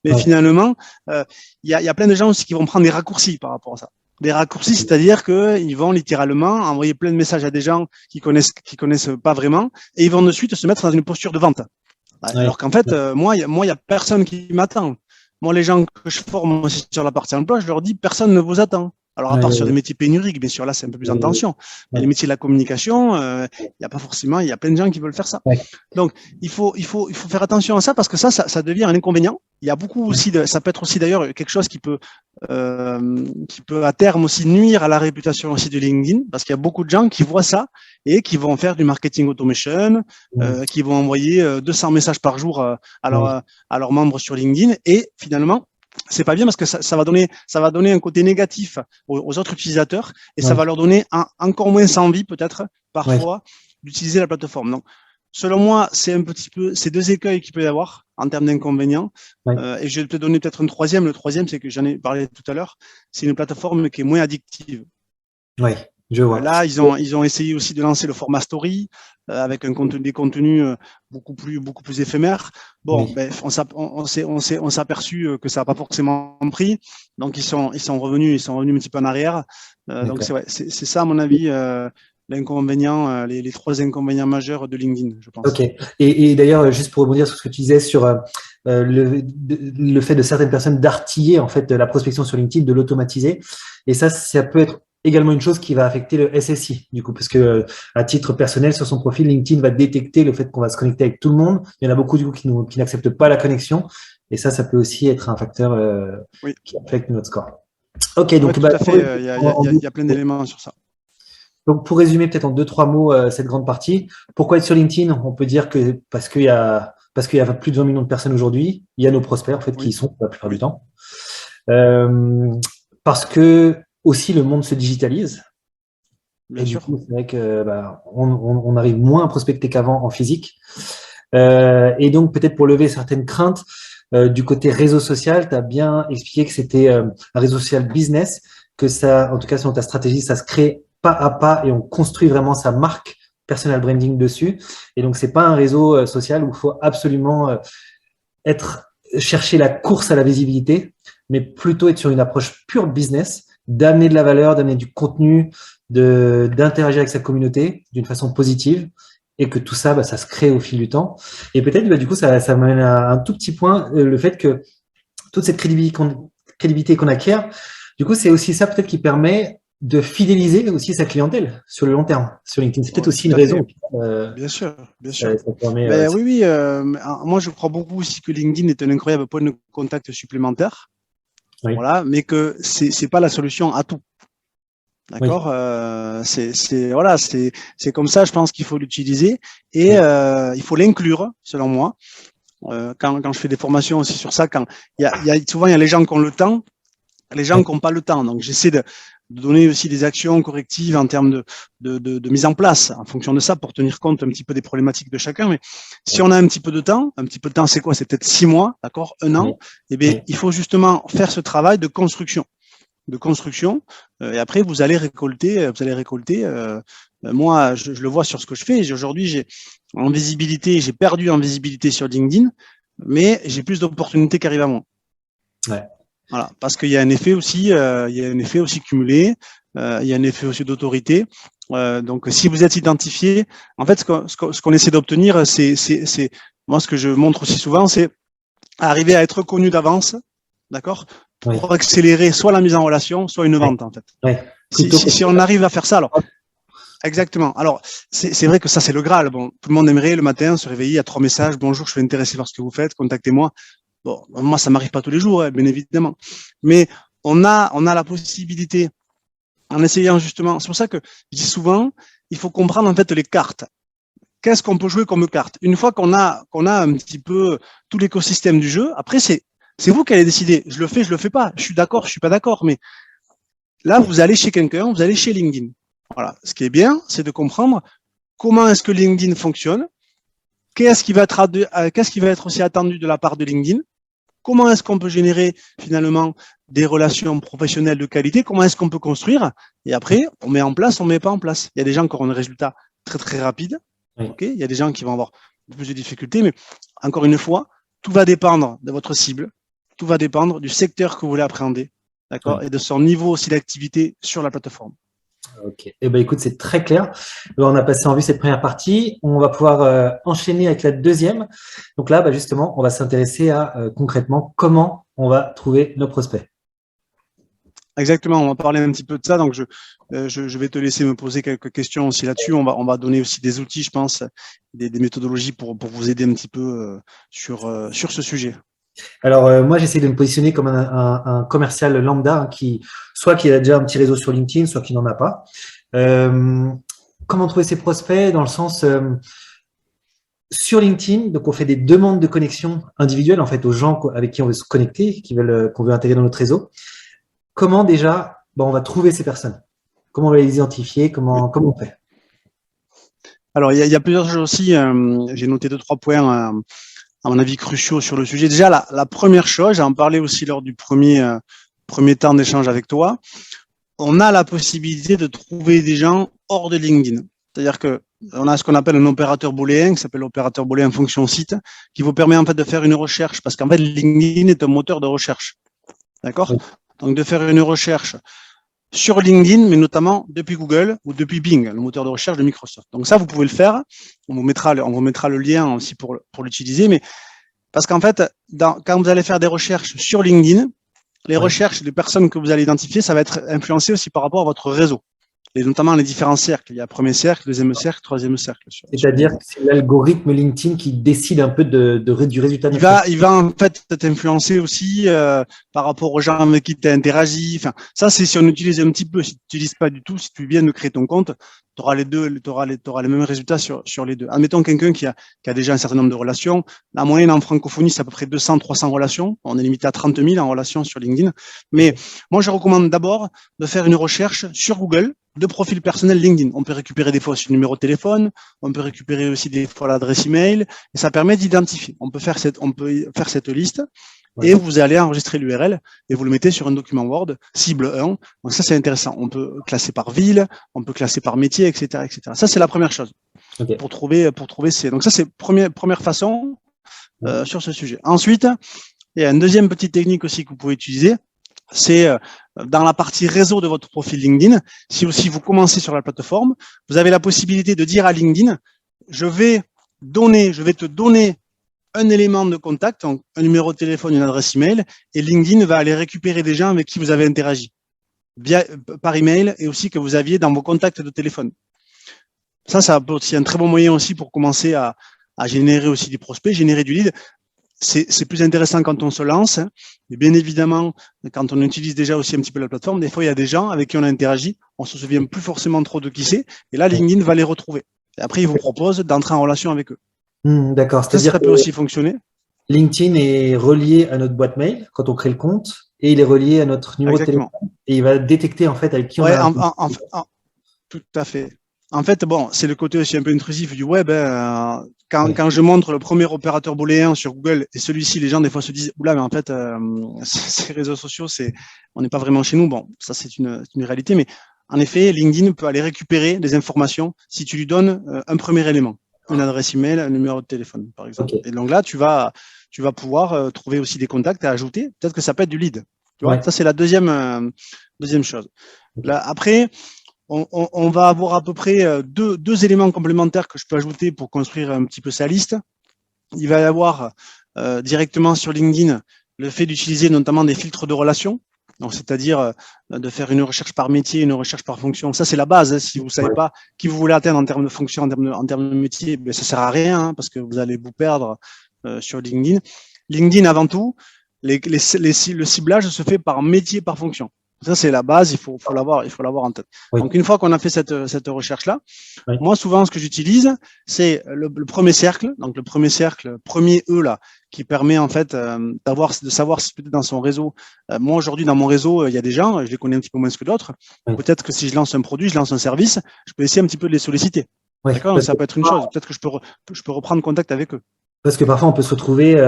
Mais finalement, il y a plein de gens aussi qui vont prendre des raccourcis par rapport à ça. Des raccourcis, c'est-à-dire qu'ils vont littéralement envoyer plein de messages à des gens qui connaissent pas vraiment, et ils vont de suite se mettre dans une posture de vente. Alors qu'en fait, moi, il y a personne qui m'attend. Moi, les gens que je forme aussi sur la partie emploi, je leur dis personne ne vous attend. Alors, à part sur des métiers pénuriques, bien sûr, là, c'est un peu plus en tension. Mais les métiers de la communication, il y a pas forcément, il y a plein de gens qui veulent faire ça. Donc, il faut faire attention à ça parce que ça devient un inconvénient. Il y a beaucoup aussi ça peut être aussi d'ailleurs quelque chose qui peut à terme aussi nuire à la réputation aussi de LinkedIn parce qu'il y a beaucoup de gens qui voient ça et qui vont faire du marketing automation, qui vont envoyer 200 messages par jour à leurs membres sur LinkedIn et finalement, c'est pas bien parce que ça va donner un côté négatif aux autres utilisateurs et ça va leur donner encore moins envie peut-être parfois d'utiliser la plateforme. Donc, selon moi, c'est un petit peu ces deux écueils qu'il peut y avoir en termes d'inconvénients. Et je vais te donner peut-être un troisième. Le troisième, c'est que j'en ai parlé tout à l'heure. C'est une plateforme qui est moins addictive. Oui, je vois. Là, ils ont essayé aussi de lancer le format story avec des contenus beaucoup plus éphémères. Bon, on s'est aperçu que ça n'a pas forcément pris. Donc ils sont revenus un petit peu en arrière. Donc c'est ça à mon avis l'inconvénient, les trois inconvénients majeurs de LinkedIn, je pense. Ok. Et d'ailleurs, juste pour rebondir sur ce que tu disais sur le fait de certaines personnes d'artiller en fait la prospection sur LinkedIn, de l'automatiser. Et ça peut être également une chose qui va affecter le SSI, du coup, parce que à titre personnel, sur son profil, LinkedIn va détecter le fait qu'on va se connecter avec tout le monde. Il y en a beaucoup du coup qui n'acceptent pas la connexion, et ça peut aussi être un facteur qui affecte notre score. Ok, donc tout à fait. Il y a plein d'éléments sur ça. Donc, pour résumer peut-être en 2-3 mots cette grande partie, pourquoi être sur LinkedIn? On peut dire que parce qu'il y a plus de 20 millions de personnes aujourd'hui, il y a nos prospects en fait qui y sont la plupart du temps. Parce que aussi le monde se digitalise. Bien et sûr. Du coup, c'est vrai que on arrive moins à prospecter qu'avant en physique. Et donc peut-être pour lever certaines craintes du côté réseau social, tu as bien expliqué que c'était un réseau social business, que ça, en tout cas selon ta stratégie, ça se crée pas à pas et on construit vraiment sa marque personal branding dessus. Et donc c'est pas un réseau social où il faut absolument chercher la course à la visibilité, mais plutôt être sur une approche pure business, d'amener de la valeur, d'amener du contenu, d'interagir avec sa communauté d'une façon positive, et que tout ça, ça se crée au fil du temps. Et peut-être, du coup, ça m'amène à un tout petit point, le fait que toute cette crédibilité qu'on acquiert, du coup, c'est aussi ça peut-être qui permet de fidéliser aussi sa clientèle sur le long terme sur LinkedIn. C'est peut-être aussi une raison. Bien sûr, bien sûr. Ça permet, oui, moi je crois beaucoup aussi que LinkedIn est un incroyable point de contact supplémentaire. Oui. Voilà, mais que c'est pas la solution à tout. D'accord, c'est comme ça, je pense qu'il faut l'utiliser et il faut l'inclure, selon moi. Quand je fais des formations aussi sur ça, quand souvent il y a les gens qui ont le temps, les gens qui n'ont pas le temps. Donc j'essaie de donner aussi des actions correctives en termes de mise en place en fonction de ça pour tenir compte un petit peu des problématiques de chacun. Mais si on a un petit peu de temps, c'est quoi? C'est peut-être 6 mois, d'accord, 1 an. Eh bien, il faut justement faire ce travail de construction. Et après vous allez récolter. Moi, je le vois sur ce que je fais. Aujourd'hui, j'ai perdu en visibilité sur LinkedIn, mais j'ai plus d'opportunités qui arrivent à moi. Ouais. Voilà, parce qu'il y a un effet aussi, il y a un effet aussi cumulé, il y a un effet aussi d'autorité. Donc, si vous êtes identifié, en fait, ce qu'on essaie d'obtenir, c'est moi ce que je montre aussi souvent, c'est arriver à être connu d'avance, d'accord, pour accélérer soit la mise en relation, soit une vente, en fait. Si on arrive à faire ça, alors. Exactement. Alors, c'est vrai que ça, c'est le Graal. Bon, tout le monde aimerait le matin se réveiller à 3 messages. Bonjour, je suis intéressé par ce que vous faites. Contactez-moi. Bon, moi, ça m'arrive pas tous les jours, bien évidemment. Mais on a la possibilité, en essayant justement. C'est pour ça que je dis souvent, il faut comprendre en fait les cartes. Qu'est-ce qu'on peut jouer comme carte? Une fois qu'on a un petit peu tout l'écosystème du jeu, après, c'est vous qui allez décider. Je le fais, je le fais pas. Je suis d'accord, je suis pas d'accord. Mais là, vous allez chez quelqu'un, vous allez chez LinkedIn. Voilà. Ce qui est bien, c'est de comprendre comment est-ce que LinkedIn fonctionne, qu'est-ce qui va être aussi attendu de la part de LinkedIn, comment est-ce qu'on peut générer finalement des relations professionnelles de qualité, comment est-ce qu'on peut construire, et après, on met en place, on met pas en place. Il y a des gens qui auront des résultats très très rapides, okay, il y a des gens qui vont avoir plus de difficultés, mais encore une fois, tout va dépendre de votre cible, tout va dépendre du secteur que vous voulez appréhender, d'accord, et de son niveau aussi d'activité sur la plateforme. Ok. Eh ben, écoute, c'est très clair. Alors, on a passé en vue cette première partie. On va pouvoir enchaîner avec la deuxième. Donc là, justement, on va s'intéresser à concrètement comment on va trouver nos prospects. Exactement, on va parler un petit peu de ça. Donc, je vais te laisser me poser quelques questions aussi là-dessus. On va donner aussi des outils, je pense, des méthodologies pour vous aider un petit peu sur ce sujet. Alors, moi, j'essaie de me positionner comme un commercial lambda qui a déjà un petit réseau sur LinkedIn, soit qui n'en a pas. Comment trouver ses prospects dans le sens sur LinkedIn, donc on fait des demandes de connexion individuelles en fait aux gens avec qui on veut se connecter, qu'on veut intégrer dans notre réseau. Comment déjà, on va trouver ces personnes? Comment on va les identifier? Comment on fait? Alors, il y a plusieurs choses aussi. J'ai noté 2-3 points à mon avis, cruciaux sur le sujet. Déjà, la première chose, j'en parlais aussi lors du premier temps d'échange avec toi, on a la possibilité de trouver des gens hors de LinkedIn. C'est-à-dire que on a ce qu'on appelle un opérateur booléen, qui s'appelle l'opérateur booléen fonction site, qui vous permet en fait de faire une recherche, parce qu'en fait, LinkedIn est un moteur de recherche. D'accord? Donc, de faire une recherche sur LinkedIn, mais notamment depuis Google ou depuis Bing, le moteur de recherche de Microsoft. Donc ça, vous pouvez le faire. On vous mettra le lien aussi pour l'utiliser. Mais parce qu'en fait, quand vous allez faire des recherches sur LinkedIn, les recherches des personnes que vous allez identifier, ça va être influencé aussi par rapport à votre réseau. Et notamment les différents cercles. Il y a premier cercle, deuxième cercle, troisième cercle. C'est-à-dire que c'est l'algorithme LinkedIn qui décide un peu du résultat. Il va en fait t'influencer aussi par rapport aux gens avec qui tu as interagi. Enfin, ça, c'est si on utilise un petit peu. Si tu n'utilises pas du tout, si tu viens de créer ton compte, tu auras les deux, tu auras les mêmes résultats sur les deux. Admettons quelqu'un qui a déjà un certain nombre de relations. La moyenne en francophonie, c'est à peu près 200-300 relations. On est limité à 30 000 en relations sur LinkedIn. Mais moi, je recommande d'abord de faire une recherche sur Google de profil personnel LinkedIn. On peut récupérer des fois aussi le numéro de téléphone, on peut récupérer aussi des fois l'adresse email, et ça permet d'identifier. On peut faire cette liste, et vous allez enregistrer l'URL, et vous le mettez sur un document Word, cible 1. Donc ça, c'est intéressant. On peut classer par ville, on peut classer par métier, etc., etc. Ça, c'est la première chose. Okay. Pour trouver donc ça, c'est première façon sur ce sujet. Ensuite, il y a une deuxième petite technique aussi que vous pouvez utiliser, c'est dans la partie réseau de votre profil LinkedIn. Si aussi vous commencez sur la plateforme, vous avez la possibilité de dire à LinkedIn, je vais te donner un élément de contact, un numéro de téléphone, une adresse email, et LinkedIn va aller récupérer des gens avec qui vous avez interagi par email et aussi que vous aviez dans vos contacts de téléphone. Ça peut aussi un très bon moyen aussi pour commencer à générer aussi des prospects, générer du lead. C'est plus intéressant quand on se lance. Et bien évidemment, quand on utilise déjà aussi un petit peu la plateforme, des fois, il y a des gens avec qui on a interagi, on se souvient plus forcément trop de qui c'est, et là, LinkedIn va les retrouver. Et après, il vous propose d'entrer en relation avec eux. D'accord. C'est-à-dire ça peut aussi fonctionner. LinkedIn est relié à notre boîte mail quand on crée le compte, et il est relié à notre numéro de téléphone, et il va détecter en fait avec qui on a… Tout à fait. En fait, bon, c'est le côté aussi un peu intrusif du web. Quand je montre le premier opérateur booléen sur Google et celui-ci, les gens des fois se disent oula, mais en fait, ces réseaux sociaux, on n'est pas vraiment chez nous. Bon, ça c'est une réalité, mais en effet, LinkedIn peut aller récupérer des informations si tu lui donnes un premier élément, une adresse email, un numéro de téléphone, par exemple. Okay. Et donc là, tu vas pouvoir trouver aussi des contacts à ajouter. Peut-être que ça peut être du lead. Tu vois, Ouais. ça, c'est la deuxième chose. Là, après, on va avoir à peu près deux éléments complémentaires que je peux ajouter pour construire un petit peu sa liste. Il va y avoir directement sur LinkedIn le fait d'utiliser notamment des filtres de relations. Donc, c'est-à-dire de faire une recherche par métier, une recherche par fonction. Ça, c'est la base. Hein. Si vous ne savez pas qui vous voulez atteindre en termes de fonction, en termes de métier, ben, ça ne sert à rien hein, parce que vous allez vous perdre sur LinkedIn. LinkedIn, avant tout, le ciblage se fait par métier, par fonction. Ça, c'est la base, il faut l'avoir en tête. Oui. Donc, une fois qu'on a fait cette recherche-là, Oui. moi, souvent, ce que j'utilise, c'est le premier cercle. Donc, le premier cercle, premier E, là, qui permet, en fait, de savoir si peut-être dans son réseau. Moi, aujourd'hui, dans mon réseau, il y a des gens, je les connais un petit peu moins que d'autres. Oui. Peut-être que si je lance un produit, je lance un service, je peux essayer un petit peu de les solliciter. Oui. D'accord? Ça peut être une chose. Peut-être que je peux reprendre contact avec eux. Parce que parfois, on peut se retrouver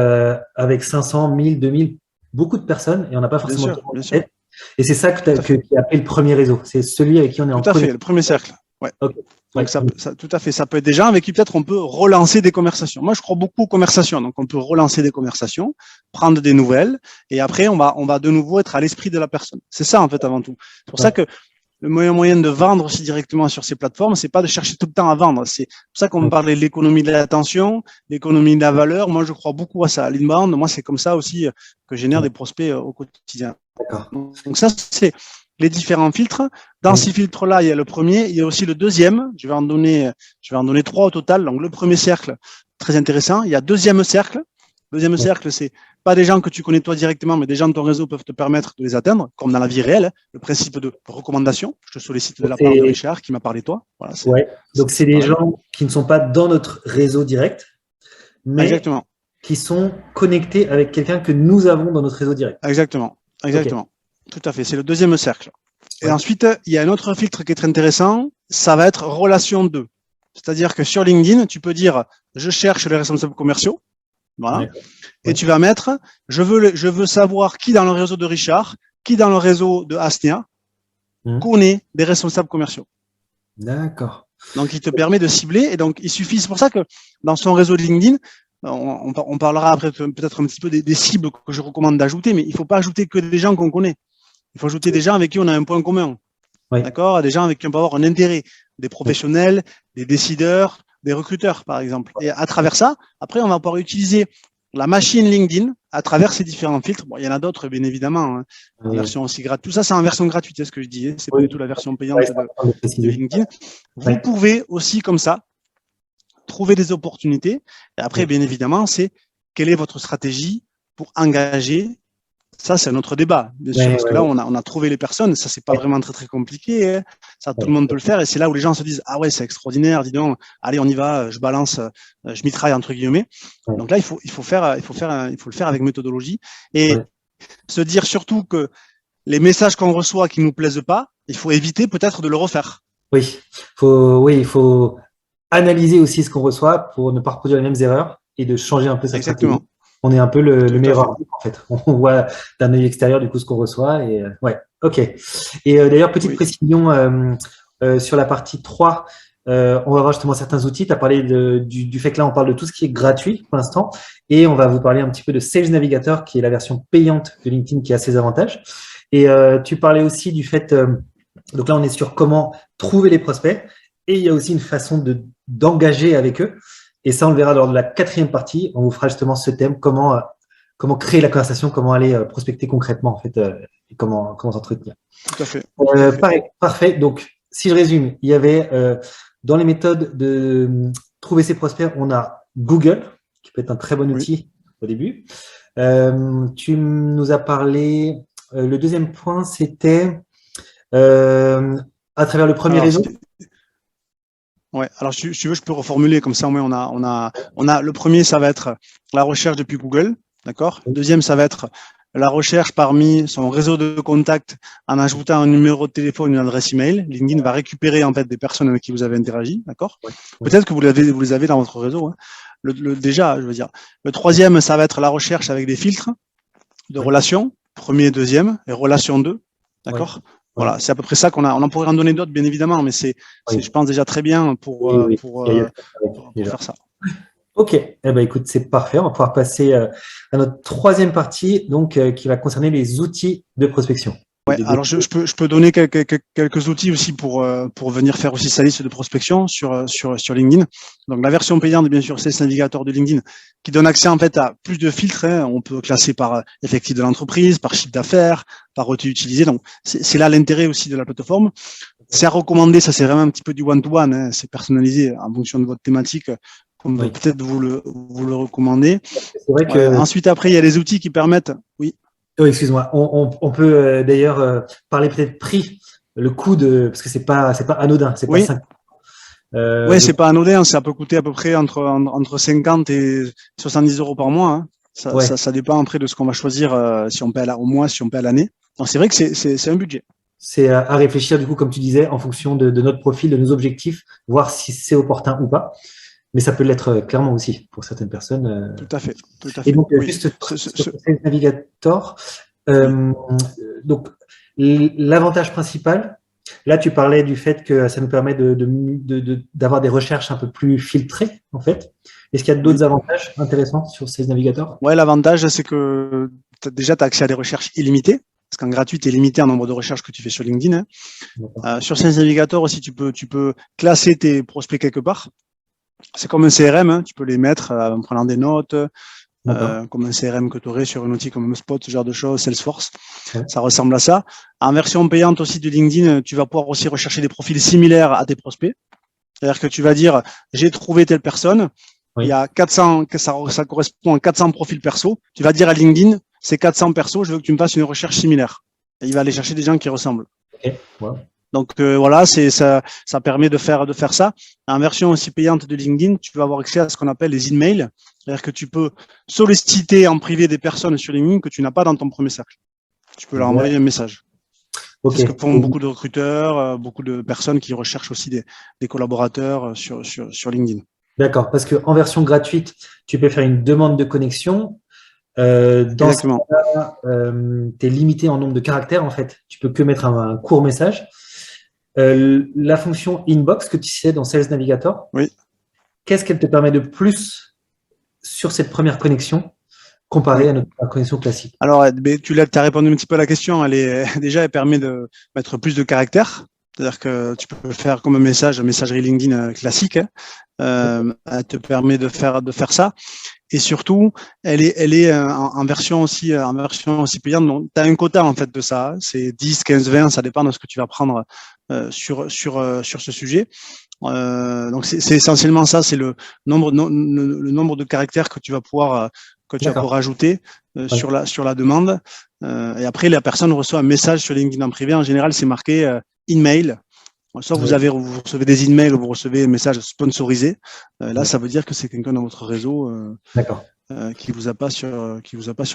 avec 500, 1000, 2000, beaucoup de personnes et on n'a pas Bien forcément sûr, le temps bien de sûr. tête. Et c'est ça qui a appelé le premier réseau. C'est celui avec qui on est en Tout à fait, connexion. le premier cercle. Ouais. Okay. Donc, tout à fait. Ça peut être des gens avec qui peut-être on peut relancer des conversations. Moi, je crois beaucoup aux conversations. Donc, on peut relancer des conversations, prendre des nouvelles, et après, on va de nouveau être à l'esprit de la personne. C'est ça, en fait, avant tout. C'est pour ça que le meilleur moyen de vendre aussi directement sur ces plateformes, c'est pas de chercher tout le temps à vendre. C'est pour ça qu'on me parlait de l'économie de l'attention, l'économie de la valeur. Moi, je crois beaucoup à ça. L'inbound, moi, c'est comme ça aussi que je génère des prospects au quotidien. Donc ça, c'est les différents filtres. Dans ces filtres-là, il y a le premier, il y a aussi le deuxième. Je vais en donner 3 au total. Donc le premier cercle, très intéressant. Il y a deuxième cercle. Deuxième cercle, c'est pas des gens que tu connais toi directement, mais des gens de ton réseau peuvent te permettre de les atteindre, comme dans la vie réelle. Le principe de recommandation. Je te sollicite de la part de Richard qui m'a parlé de toi. Voilà, donc c'est des gens qui ne sont pas dans notre réseau direct, mais qui sont connectés avec quelqu'un que nous avons dans notre réseau direct. Exactement. Tout à fait. C'est le deuxième cercle. Et ensuite, il y a un autre filtre qui est très intéressant. Ça va être relation 2. C'est-à-dire que sur LinkedIn, tu peux dire je cherche les responsables commerciaux. Voilà. Et tu vas mettre je veux savoir qui dans le réseau de Richard, qui dans le réseau de Asnia connaît des responsables commerciaux. D'accord. Donc, il te permet de cibler. Et donc, il suffit. C'est pour ça que dans son réseau de LinkedIn, on parlera après peut-être un petit peu des cibles que je recommande d'ajouter, mais il ne faut pas ajouter que des gens qu'on connaît. Il faut ajouter des gens avec qui on a un point commun. D'accord? Des gens avec qui on peut avoir un intérêt. Des professionnels, des décideurs, des recruteurs, par exemple. Et à travers ça, après, on va pouvoir utiliser la machine LinkedIn à travers ces différents filtres. Bon, il y en a d'autres, bien évidemment, hein, en version aussi gratuite. Tout ça, c'est en version gratuite, c'est ce que je dis. C'est pas du tout la version payante de LinkedIn. Vous pouvez aussi, comme ça, trouver des opportunités. Et après, bien évidemment, c'est quelle est votre stratégie pour engager. Ça, c'est un autre débat, bien sûr, parce que là, on a trouvé les personnes. Ça, c'est pas vraiment très, très compliqué. Hein. Ça, tout le monde peut le faire. Et c'est là où les gens se disent, ah ouais, c'est extraordinaire, dis donc, allez, on y va, je balance, je mitraille, entre guillemets. Donc là, il faut le faire avec méthodologie et se dire surtout que les messages qu'on reçoit qui nous plaisent pas, il faut éviter peut-être de le refaire. Oui, il faut analyser aussi ce qu'on reçoit pour ne pas reproduire les mêmes erreurs et de changer un peu sa stratégie. On est un peu le meilleur arbitre, en fait. On voit d'un œil extérieur, du coup, ce qu'on reçoit. Et ok. Et d'ailleurs, petite précision sur la partie 3, on va voir justement certains outils. Tu as parlé du fait que là, on parle de tout ce qui est gratuit pour l'instant. Et on va vous parler un petit peu de Sales Navigator, qui est la version payante de LinkedIn, qui a ses avantages. Et tu parlais aussi du fait… donc là, on est sur comment trouver les prospects. Et il y a aussi une façon d'engager avec eux. Et ça, on le verra lors de la 4e partie. On vous fera justement ce thème, comment créer la conversation, comment aller prospecter concrètement, en fait, et comment s'entretenir. Tout à fait. Parfait. Donc, si je résume, il y avait dans les méthodes de trouver ses prospects, on a Google, qui peut être un très bon outil au début. Tu nous as parlé, le deuxième point, c'était à travers le premier réseau. Ouais, alors si tu veux, je peux reformuler comme ça. On a le premier, ça va être la recherche depuis Google, d'accord. Le deuxième, ça va être la recherche parmi son réseau de contacts en ajoutant un numéro de téléphone, une adresse email. LinkedIn va récupérer en fait des personnes avec qui vous avez interagi, d'accord. Peut-être que vous les avez dans votre réseau. Hein. Déjà, je veux dire. Le troisième, ça va être la recherche avec des filtres de relations, premier et deuxième, et relation 2, d'accord. Voilà, c'est à peu près ça qu'on a. On en pourrait en donner d'autres, bien évidemment, mais c'est, je pense, déjà très bien pour faire ça. Ok, eh ben, écoute, c'est parfait. On va pouvoir passer à notre troisième partie, donc, qui va concerner les outils de prospection. Ouais, alors je peux donner quelques outils aussi pour venir faire aussi sa liste de prospection sur LinkedIn. Donc la version payante, bien sûr, c'est ce navigateur de LinkedIn qui donne accès en fait à plus de filtres, hein. On peut classer par effectif de l'entreprise, par chiffre d'affaires, par outil utilisé. Donc c'est là l'intérêt aussi de la plateforme. C'est à recommander, ça c'est vraiment un petit peu du one-to-one, hein. C'est personnalisé en fonction de votre thématique, comme Oui. peut-être vous le recommandez. C'est vrai que, Ensuite, après, il y a les outils qui permettent, oui. oh, excuse-moi, on peut d'ailleurs parler peut-être prix, le coût de, parce que c'est pas anodin, c'est pas Oui, 5. ouais, Donc, c'est pas anodin, ça peut coûter à peu près entre 50 et 70 euros par mois, hein. ouais, Ça dépend après de ce qu'on va choisir, si on paie au mois, si on paie à l'année. Donc c'est vrai que c'est un budget. c'est à réfléchir, du coup, comme tu disais, en fonction de notre profil, de nos objectifs, voir si c'est opportun ou pas. Mais ça peut l'être clairement aussi pour certaines personnes. Tout à fait, tout à Et fait. donc, Oui. juste Ce- ce- sur ce- Sales Navigator, oui. euh, donc l'avantage principal, là, tu parlais du fait que ça nous permet d'avoir des recherches un peu plus filtrées, en fait. Est-ce qu'il y a Oui. d'autres avantages intéressants sur Sales Navigator? Ouais, l'avantage, c'est que déjà, tu as accès à des recherches illimitées. Parce qu'en gratuit, tu es limité en nombre de recherches que tu fais sur LinkedIn, hein. Sur Sales Navigator aussi, tu peux classer tes prospects quelque part. C'est comme un CRM, hein. Tu peux les mettre en prenant des notes, D'accord. comme un CRM que tu aurais sur un outil comme HubSpot, ce genre de choses, Salesforce. Ouais. Ça ressemble à ça. En version payante aussi de LinkedIn, tu vas pouvoir aussi rechercher des profils similaires à tes prospects. C'est-à-dire que tu vas dire, j'ai trouvé telle personne, il y Oui. a 400, ça correspond à 400 profils perso. Tu vas dire à LinkedIn, c'est 400 perso, je veux que tu me fasses une recherche similaire. Et il va aller chercher des gens qui ressemblent. Ok. Wow. Donc voilà, ça permet de faire ça. En version aussi payante de LinkedIn, tu vas avoir accès à ce qu'on appelle les emails, c'est-à-dire que tu peux solliciter en privé des personnes sur LinkedIn que tu n'as pas dans ton premier cercle. Tu peux leur envoyer un message. Ok. C'est ce que font beaucoup de recruteurs, beaucoup de personnes qui recherchent aussi des collaborateurs sur LinkedIn. D'accord. Parce que en version gratuite, tu peux faire une demande de connexion. Dans ce Exactement. cas-là, tu es limité en nombre de caractères, en fait. Tu peux que mettre un court message. La fonction inbox que tu sais dans Sales Navigator, Oui. qu'est-ce qu'elle te permet de plus sur cette première connexion comparée Oui. à notre connexion classique? Alors, tu as répondu un petit peu à la question. Elle permet de mettre plus de caractères. C'est-à-dire que tu peux faire comme un messagerie LinkedIn classique, hein. Elle te permet de faire ça. Et surtout, elle est en version aussi payante. Donc, tu as un quota en fait de ça. C'est 10, 15, 20, ça dépend de ce que tu vas prendre sur ce sujet. Donc c'est essentiellement ça, c'est le nombre de caractères que tu vas pouvoir ajouter Ouais. sur la demande. Et après, la personne reçoit un message sur LinkedIn en privé. En général, c'est marqué email. Soit Oui. vous recevez des emails ou vous recevez un message sponsorisé. Là, ça veut dire que c'est quelqu'un dans votre réseau D'accord. qui vous a pas sur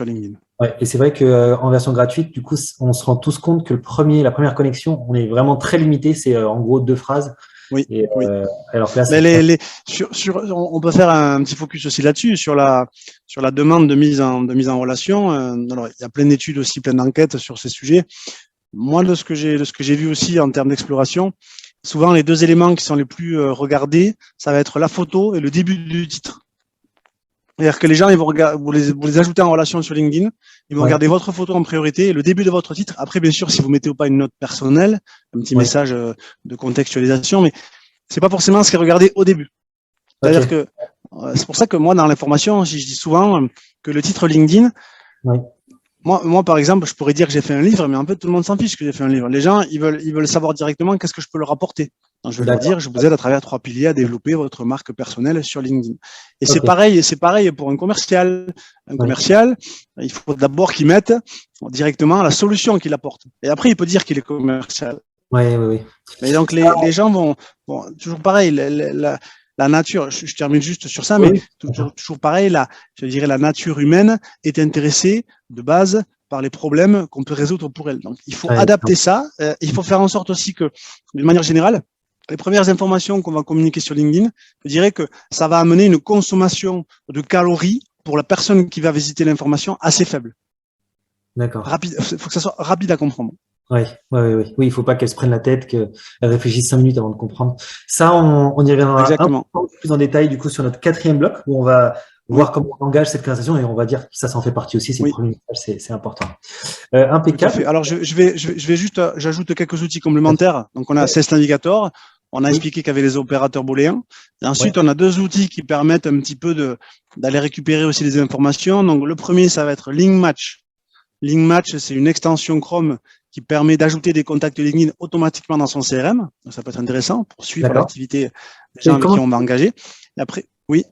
LinkedIn. Ouais. Et c'est vrai qu'en version gratuite, du coup, on se rend tous compte que la première connexion, on est vraiment très limité. C'est en gros 2 phrases. Oui, Et, oui. alors que là, Mais c'est on peut faire un petit focus aussi là-dessus, sur la demande de mise en relation. Alors, il y a plein d'études aussi, plein d'enquêtes sur ces sujets. Moi, de ce que j'ai vu aussi en termes d'exploration, souvent les deux éléments qui sont les plus regardés, ça va être la photo et le début du titre. C'est-à-dire que les gens, ils vont regarder, vous les ajoutez en relation sur LinkedIn, ils vont ouais. regarder votre photo en priorité et le début de votre titre. Après, bien sûr, si vous mettez ou pas une note personnelle, un petit Ouais. message de contextualisation, mais c'est pas forcément ce qui est regardé au début. C'est-à-dire Ok. que c'est pour ça que moi, dans l'information, je dis souvent que le titre LinkedIn, Ouais. moi, par exemple, je pourrais dire que j'ai fait un livre, mais en fait, tout le monde s'en fiche que j'ai fait un livre. Les gens, ils veulent savoir directement qu'est-ce que je peux leur apporter. Donc, je vais leur D'accord. dire, je vous aide à travers 3 piliers à développer votre marque personnelle sur LinkedIn. Et Ok. c'est pareil pour un commercial. Un Ouais. commercial, il faut d'abord qu'il mette directement la solution qu'il apporte. Et après, il peut dire qu'il est commercial. Ouais, ouais, ouais. Mais donc, les gens vont toujours pareil, la nature, je termine juste sur ça, mais Oui. toujours pareil, je dirais la nature humaine est intéressée de base par les problèmes qu'on peut résoudre pour elle. Donc, il faut Ouais. adapter ça. Il faut faire en sorte aussi que, d'une manière générale, les premières informations qu'on va communiquer sur LinkedIn, je dirais que ça va amener une consommation de calories pour la personne qui va visiter l'information assez faible. D'accord. Rapide, il faut que ça soit rapide à comprendre. Oui, oui, il faut pas qu'elle se prenne la tête, qu'elle réfléchisse 5 minutes avant de comprendre. Ça, on y reviendra un Exactement. peu plus en détail du coup sur notre quatrième bloc où on va Oui, voir comment on engage cette conversation et on va dire que ça s'en fait partie aussi, c'est le oui, premier message, c'est important. tout à Impeccable. fait. Alors, je vais juste, j'ajoute quelques outils complémentaires. Donc, on a CES Navigator. On a Oui, expliqué qu'il y avait les opérateurs booléens. Et ouais, ensuite, on a deux outils qui permettent un petit peu d'aller récupérer aussi les informations. Donc, le premier, ça va être Link Match. Link Match, c'est une extension Chrome qui permet d'ajouter des contacts LinkedIn automatiquement dans son CRM. Donc, ça peut être intéressant pour suivre d'accord. l'activité des gens Et avec qui on va engager. Et après, oui,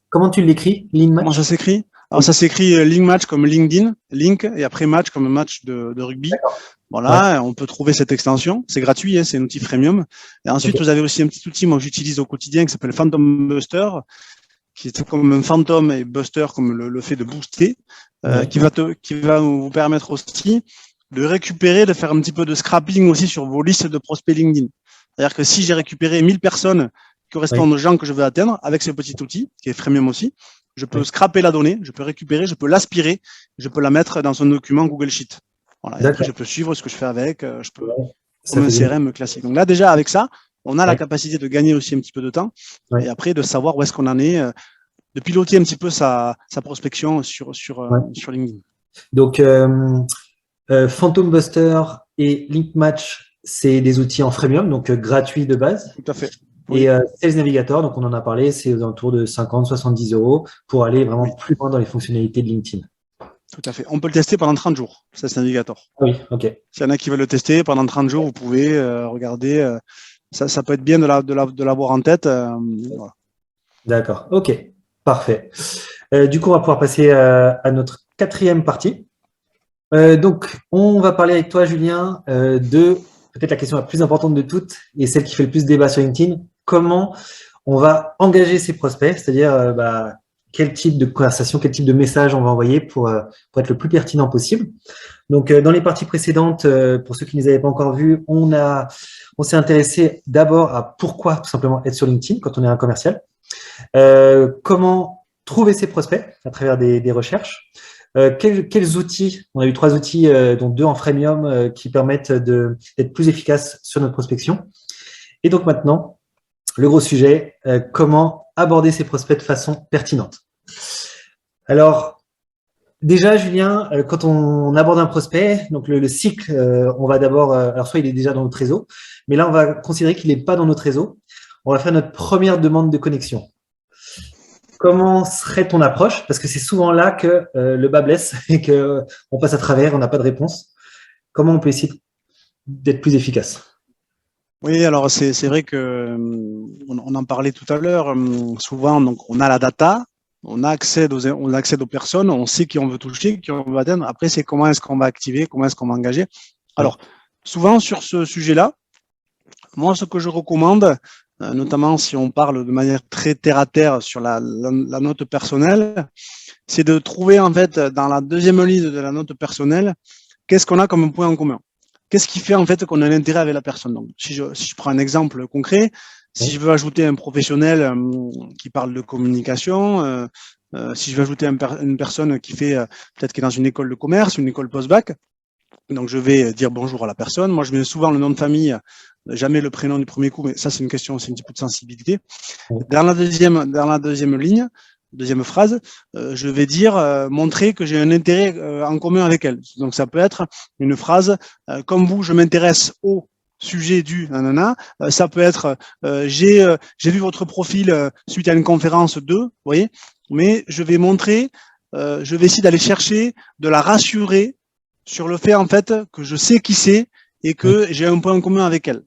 comment tu l'écris, Lean comment ça Match? s'écrit? Alors, ça Oui, s'écrit Link Match comme LinkedIn, Link, et après Match comme match de rugby. d'accord. Ouais, Voilà, on peut trouver cette extension. C'est gratuit, hein, c'est un outil freemium. Et ensuite, ok. vous avez aussi un petit outil, moi, que j'utilise au quotidien, qui s'appelle Phantom Buster, qui est comme un fantôme et buster, comme le fait de booster, Ouais, qui va vous permettre aussi de récupérer, de faire un petit peu de scrapping aussi sur vos listes de prospects LinkedIn. C'est-à-dire que si j'ai récupéré 1000 personnes qui oui, correspondent aux gens que je veux atteindre, avec ce petit outil, qui est freemium aussi, je peux oui. scraper la donnée, je peux récupérer, je peux l'aspirer, je peux la mettre dans un document Google Sheet. Voilà, et après, je D'accord. peux suivre ce que je fais avec, je peux, Ouais, ça comme un fait gagner. CRM classique. Donc là, déjà, avec ça, on a la Ouais, capacité de gagner aussi un petit peu de temps ouais, et après de savoir où est-ce qu'on en est, de piloter un petit peu sa prospection ouais. sur LinkedIn. Donc, Phantom Buster et Link Match, c'est des outils en freemium, donc gratuits de base. Tout à fait. Et Oui, Sales Navigator, donc on en a parlé, c'est aux alentours de 50-70 € pour aller vraiment oui, plus loin dans les fonctionnalités de LinkedIn. tout à fait. On peut le tester pendant 30 jours, ça c'est Navigator. Oui, ok. S'il y en a qui veulent le tester pendant 30 jours, vous pouvez regarder. Ça peut être bien de l'avoir en tête. Voilà. D'accord, ok, parfait. Du coup, on va pouvoir passer à notre quatrième partie. Donc, on va parler avec toi, Julien, de peut-être la question la plus importante de toutes et celle qui fait le plus débat sur LinkedIn. Comment on va engager ses prospects, c'est-à-dire quel type de conversation, quel type de message on va envoyer pour être le plus pertinent possible. Donc, dans les parties précédentes, pour ceux qui ne les avaient pas encore vues, on s'est intéressé d'abord à pourquoi tout simplement être sur LinkedIn quand on est un commercial. Comment trouver ses prospects à travers des recherches. Quels outils, on a eu 3 outils, dont 2 en freemium, qui permettent d'être plus efficaces sur notre prospection. Et donc maintenant, le gros sujet, comment aborder ces prospects de façon pertinente. Alors, déjà, Julien, quand on aborde un prospect, donc le cycle, on va d'abord, alors soit il est déjà dans notre réseau, mais là, on va considérer qu'il n'est pas dans notre réseau. On va faire notre première demande de connexion. Comment serait ton approche? Parce que c'est souvent là que le bas blesse et qu'on passe à travers, on n'a pas de réponse. Comment on peut essayer d'être plus efficace? Oui, alors c'est vrai que on en parlait tout à l'heure. Souvent, donc on a la data, on accède aux personnes, on sait qui on veut toucher, qui on veut atteindre. Après, c'est comment est-ce qu'on va activer, comment est-ce qu'on va engager. Oui, Alors, souvent sur ce sujet-là, moi, ce que je recommande, notamment si on parle de manière très terre à terre sur la note personnelle, c'est de trouver en fait dans la deuxième ligne de la note personnelle, qu'est-ce qu'on a comme point en commun. Qu'est-ce qui fait en fait qu'on a un intérêt avec la personne. Donc, si je prends un exemple concret, si oui, je veux ajouter un professionnel qui parle de communication, si je veux ajouter une personne qui fait peut-être qui est dans une école de commerce, une école post-bac, donc je vais dire bonjour à la personne. Moi, je mets souvent le nom de famille, jamais le prénom du premier coup, mais ça c'est une question, c'est un petit peu de sensibilité. oui, Dans la deuxième ligne, deuxième phrase, je vais dire montrer que j'ai un intérêt en commun avec elle. Donc ça peut être une phrase comme vous, je m'intéresse au sujet du nanana. Ça peut être j'ai vu votre profil suite à une conférence de, vous voyez, mais je vais montrer, je vais essayer d'aller chercher, de la rassurer sur le fait en fait que je sais qui c'est et oui, que j'ai un point en commun avec elle.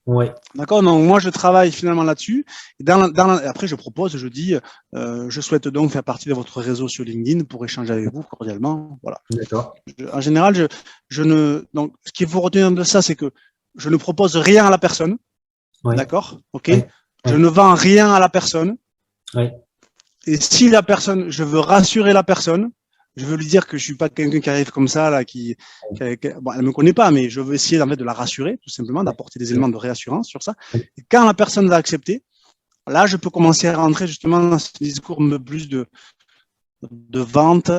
oui. D'accord. Donc moi je travaille finalement là-dessus. Après je propose, je dis, je souhaite donc faire partie de votre réseau sur LinkedIn pour échanger avec vous cordialement. Voilà. D'accord. En général, je ne. Donc ce qu'il faut retenir de ça, c'est que je ne propose rien à la personne. Oui, D'accord. Ok. oui, Je oui, ne vends rien à la personne. oui, Et si la personne, je veux rassurer la personne, je veux lui dire que je suis pas quelqu'un qui arrive comme ça là, bon, elle me connaît pas, mais je veux essayer en fait de la rassurer, tout simplement, d'apporter des éléments de réassurance sur ça. oui, Et quand la personne va accepter, là, je peux commencer à rentrer justement dans ce discours un peu plus de vente,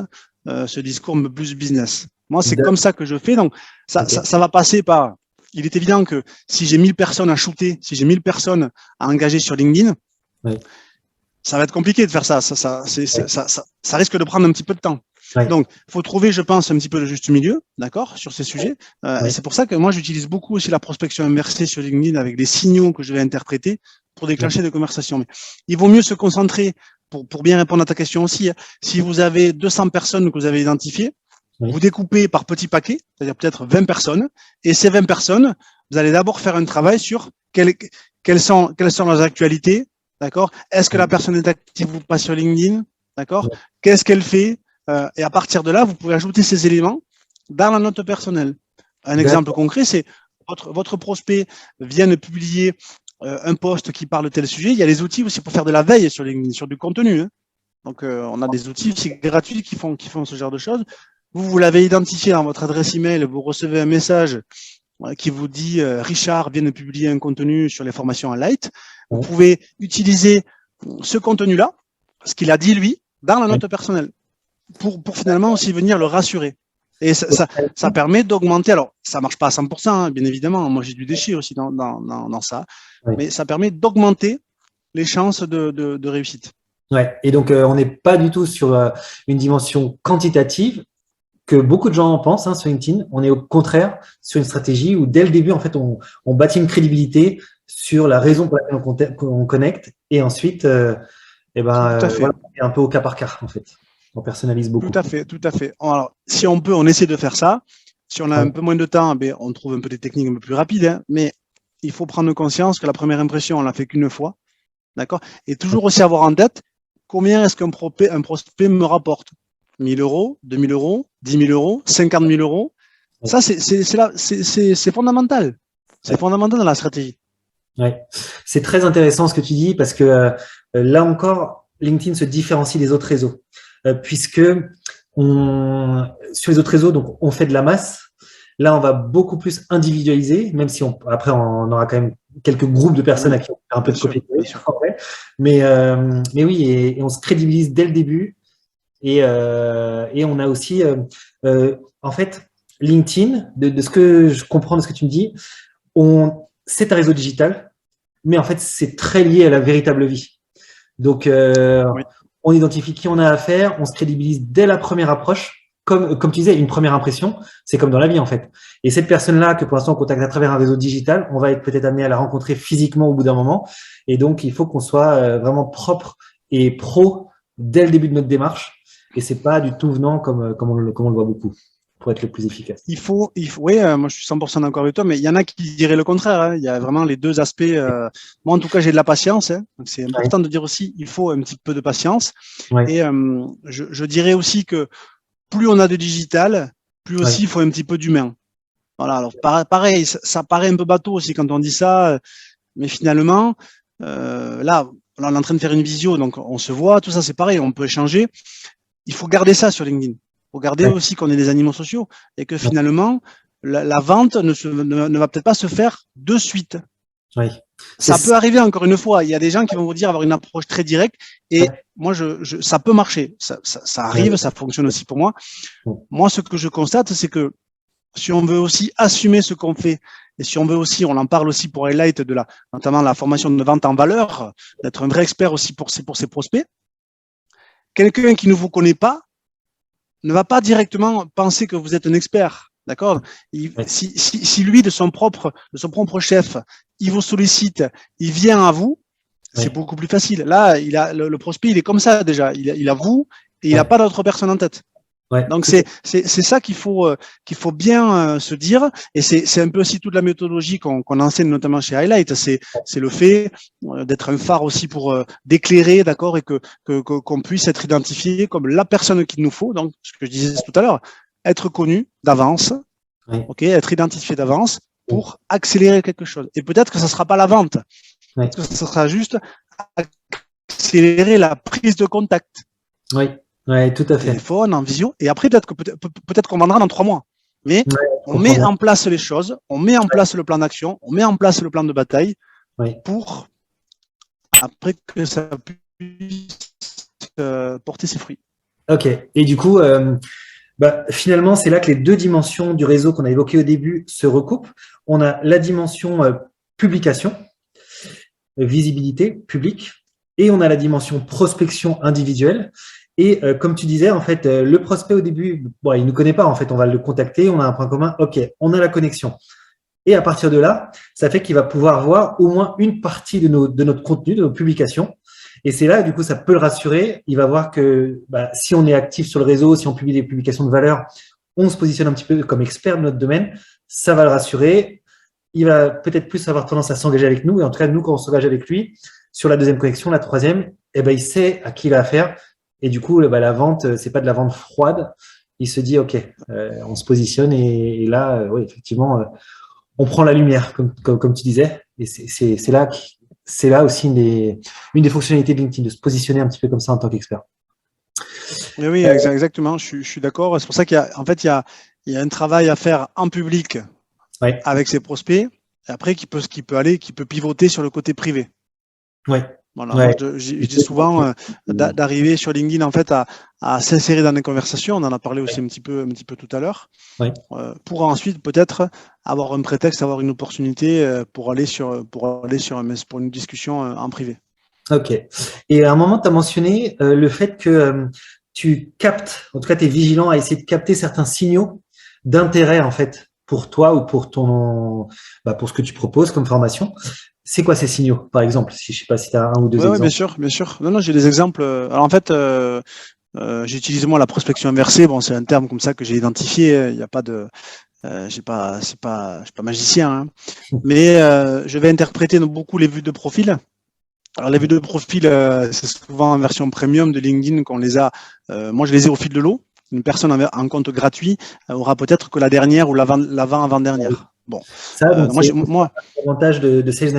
ce discours un peu plus business. Moi, c'est comme ça que je fais. Donc, ça va passer par… Il est évident que si j'ai 1000 personnes à shooter, si j'ai 1000 personnes à engager sur LinkedIn, ça va être compliqué de faire ça. Ça risque de prendre un petit peu de temps. Donc, il faut trouver, je pense, un petit peu le juste milieu, d'accord, sur ces sujets. Et c'est pour ça que moi, j'utilise beaucoup aussi la prospection inversée sur LinkedIn avec des signaux que je vais interpréter pour déclencher des conversations. Mais il vaut mieux se concentrer, pour bien répondre à ta question aussi, si vous avez 200 personnes que vous avez identifiées, vous découpez par petits paquets, c'est-à-dire peut-être 20 personnes, et ces 20 personnes, vous allez d'abord faire un travail sur quelles sont leurs actualités, d'accord? Est-ce que la personne est active ou pas sur LinkedIn, d'accord? Qu'est-ce qu'elle fait? Et à partir de là, vous pouvez ajouter ces éléments dans la note personnelle. Un exemple concret, c'est votre prospect vient de publier un post qui parle de tel sujet. Il y a des outils aussi pour faire de la veille sur LinkedIn, sur du contenu. Hein. Donc, on a des outils aussi gratuits qui font ce genre de choses. Vous l'avez identifié dans votre adresse email, vous recevez un message qui vous dit Richard vient de publier un contenu sur les formations en light. Vous pouvez utiliser ce contenu-là, ce qu'il a dit lui, dans la note personnelle, pour finalement aussi venir le rassurer. Et ça permet d'augmenter. Alors, ça marche pas à 100%, hein, bien évidemment. Moi, j'ai du déchet aussi dans ça, mais ça permet d'augmenter les chances de réussite. Ouais. Et donc, on n'est pas du tout sur une dimension quantitative que beaucoup de gens pensent sur LinkedIn. On est au contraire sur une stratégie où dès le début, en fait, on bâtit une crédibilité sur la raison pour laquelle on connecte, et ensuite, voilà, un peu au cas par cas, en fait. On personnalise beaucoup. Tout à fait. Alors, si on peut, on essaie de faire ça. Si on a un peu moins de temps, on trouve un peu des techniques un peu plus rapides, hein, mais il faut prendre conscience que la première impression, on l'a fait qu'une fois, d'accord? Et toujours aussi avoir en tête combien est-ce qu'un prospect me rapporte. 1000 euros, 2000 euros, 10 000 euros, 50 000 euros. Ça, c'est fondamental. C'est fondamental dans la stratégie. Ouais. C'est très intéressant ce que tu dis parce que là encore, LinkedIn se différencie des autres réseaux puisque sur les autres réseaux, donc on fait de la masse. Là, on va beaucoup plus individualiser, même si après on aura quand même quelques groupes de personnes à qui on fait un peu de copier-coller. Mais oui, et on se crédibilise dès le début. Et on a aussi, en fait, LinkedIn, de ce que je comprends de ce que tu me dis, c'est un réseau digital, mais en fait, c'est très lié à la véritable vie. Donc, on identifie qui on a affaire, on se crédibilise dès la première approche. Comme tu disais, une première impression, c'est comme dans la vie, en fait. Et cette personne-là, que pour l'instant, on contacte à travers un réseau digital, on va être peut-être amené à la rencontrer physiquement au bout d'un moment. Et donc, il faut qu'on soit vraiment propre et pro dès le début de notre démarche. Et c'est pas du tout venant comme on le voit beaucoup, pour être le plus efficace. Oui, moi je suis 100% d'accord avec toi, mais il y en a qui diraient le contraire. Hein. Il y a vraiment les deux aspects. Moi, en tout cas, j'ai de la patience. Hein. Donc c'est important de dire aussi, il faut un petit peu de patience. Et je dirais aussi que plus on a de digital, plus aussi il faut un petit peu d'humain. Voilà. Alors pareil, ça paraît un peu bateau aussi quand on dit ça, mais finalement, là, on est en train de faire une visio, donc on se voit, tout ça, c'est pareil, on peut échanger. Il faut garder ça sur LinkedIn. Il faut garder aussi qu'on est des animaux sociaux et que finalement, la vente ne va peut-être pas se faire de suite. Ça peut arriver encore une fois. Il y a des gens qui vont vous dire avoir une approche très directe et moi, ça peut marcher. Ça arrive, ça fonctionne aussi pour moi. Moi, ce que je constate, c'est que si on veut aussi assumer ce qu'on fait et si on veut aussi, on en parle aussi pour Highlight notamment la formation de vente en valeur, d'être un vrai expert aussi pour ses prospects. Quelqu'un qui ne vous connaît pas ne va pas directement penser que vous êtes un expert, d'accord? Si lui, de son propre chef, il vous sollicite, il vient à vous, c'est beaucoup plus facile. Là, le prospect, il est comme ça déjà. Il a vous et il n'a pas d'autre personne en tête. Donc c'est ça qu'il faut bien se dire, et c'est un peu aussi toute la méthodologie qu'on enseigne notamment chez Highlight, c'est le fait d'être un phare aussi pour d'éclairer, d'accord, et qu'on puisse être identifié comme la personne qu'il nous faut. Donc ce que je disais tout à l'heure, être connu d'avance, être identifié d'avance pour accélérer quelque chose. Et peut-être que ça sera pas la vente, peut-être que ça sera juste accélérer la prise de contact. Oui, tout à fait. Téléphone, en visio, et après peut-être qu'on vendra dans 3 mois. Mais on met en place les choses, on met en place le plan d'action, on met en place le plan de bataille pour après que ça puisse porter ses fruits. Ok. Et du coup, Finalement, c'est là que les deux dimensions du réseau qu'on a évoquées au début se recoupent. On a la dimension publication, visibilité, public, et on a la dimension prospection individuelle. Et comme tu disais, en fait, le prospect au début, bon, il ne nous connaît pas, en fait, on va le contacter, on a un point commun, ok, on a la connexion. Et à partir de là, ça fait qu'il va pouvoir voir au moins une partie de notre contenu, de nos publications. Et c'est là, du coup, ça peut le rassurer. Il va voir que si on est actif sur le réseau, si on publie des publications de valeur, on se positionne un petit peu comme expert de notre domaine. Ça va le rassurer. Il va peut-être plus avoir tendance à s'engager avec nous. Et en tout cas, nous, quand on s'engage avec lui, sur la deuxième connexion, la troisième, il sait à qui il a affaire. Et du coup, la vente, c'est pas de la vente froide. Il se dit, OK, on se positionne. Et là, oui, effectivement, on prend la lumière, comme tu disais. Et c'est là aussi une des fonctionnalités de LinkedIn, de se positionner un petit peu comme ça en tant qu'expert. Oui, exactement, je suis d'accord. C'est pour ça il y a un travail à faire en public avec ses prospects, et après qui peut pivoter sur le côté privé. Ouais. Voilà, moi, je dis souvent d'arriver sur LinkedIn en fait à s'insérer dans des conversations. On en a parlé aussi un petit peu tout à l'heure, pour ensuite peut-être avoir un prétexte, avoir une opportunité pour une discussion en privé. Ok. Et à un moment, tu as mentionné le fait que tu captes, en tout cas, tu es vigilant à essayer de capter certains signaux d'intérêt en fait pour toi ou pour pour ce que tu proposes comme formation. C'est quoi ces signaux, par exemple, si je sais pas si tu as un ou deux exemples. Oui, bien sûr. Non, j'ai des exemples. Alors en fait, j'utilise moi la prospection inversée. Bon, c'est un terme comme ça que j'ai identifié. Il n'y a pas de, je suis pas magicien, hein. Mais je vais interpréter beaucoup les vues de profil. Alors les vues de profil, c'est souvent en version premium de LinkedIn qu'on les a. Moi, je les ai au fil de l'eau. Une personne en compte gratuit aura peut-être que la dernière ou l'avant-dernière. Bon, ça, moi, l'avantage de Sales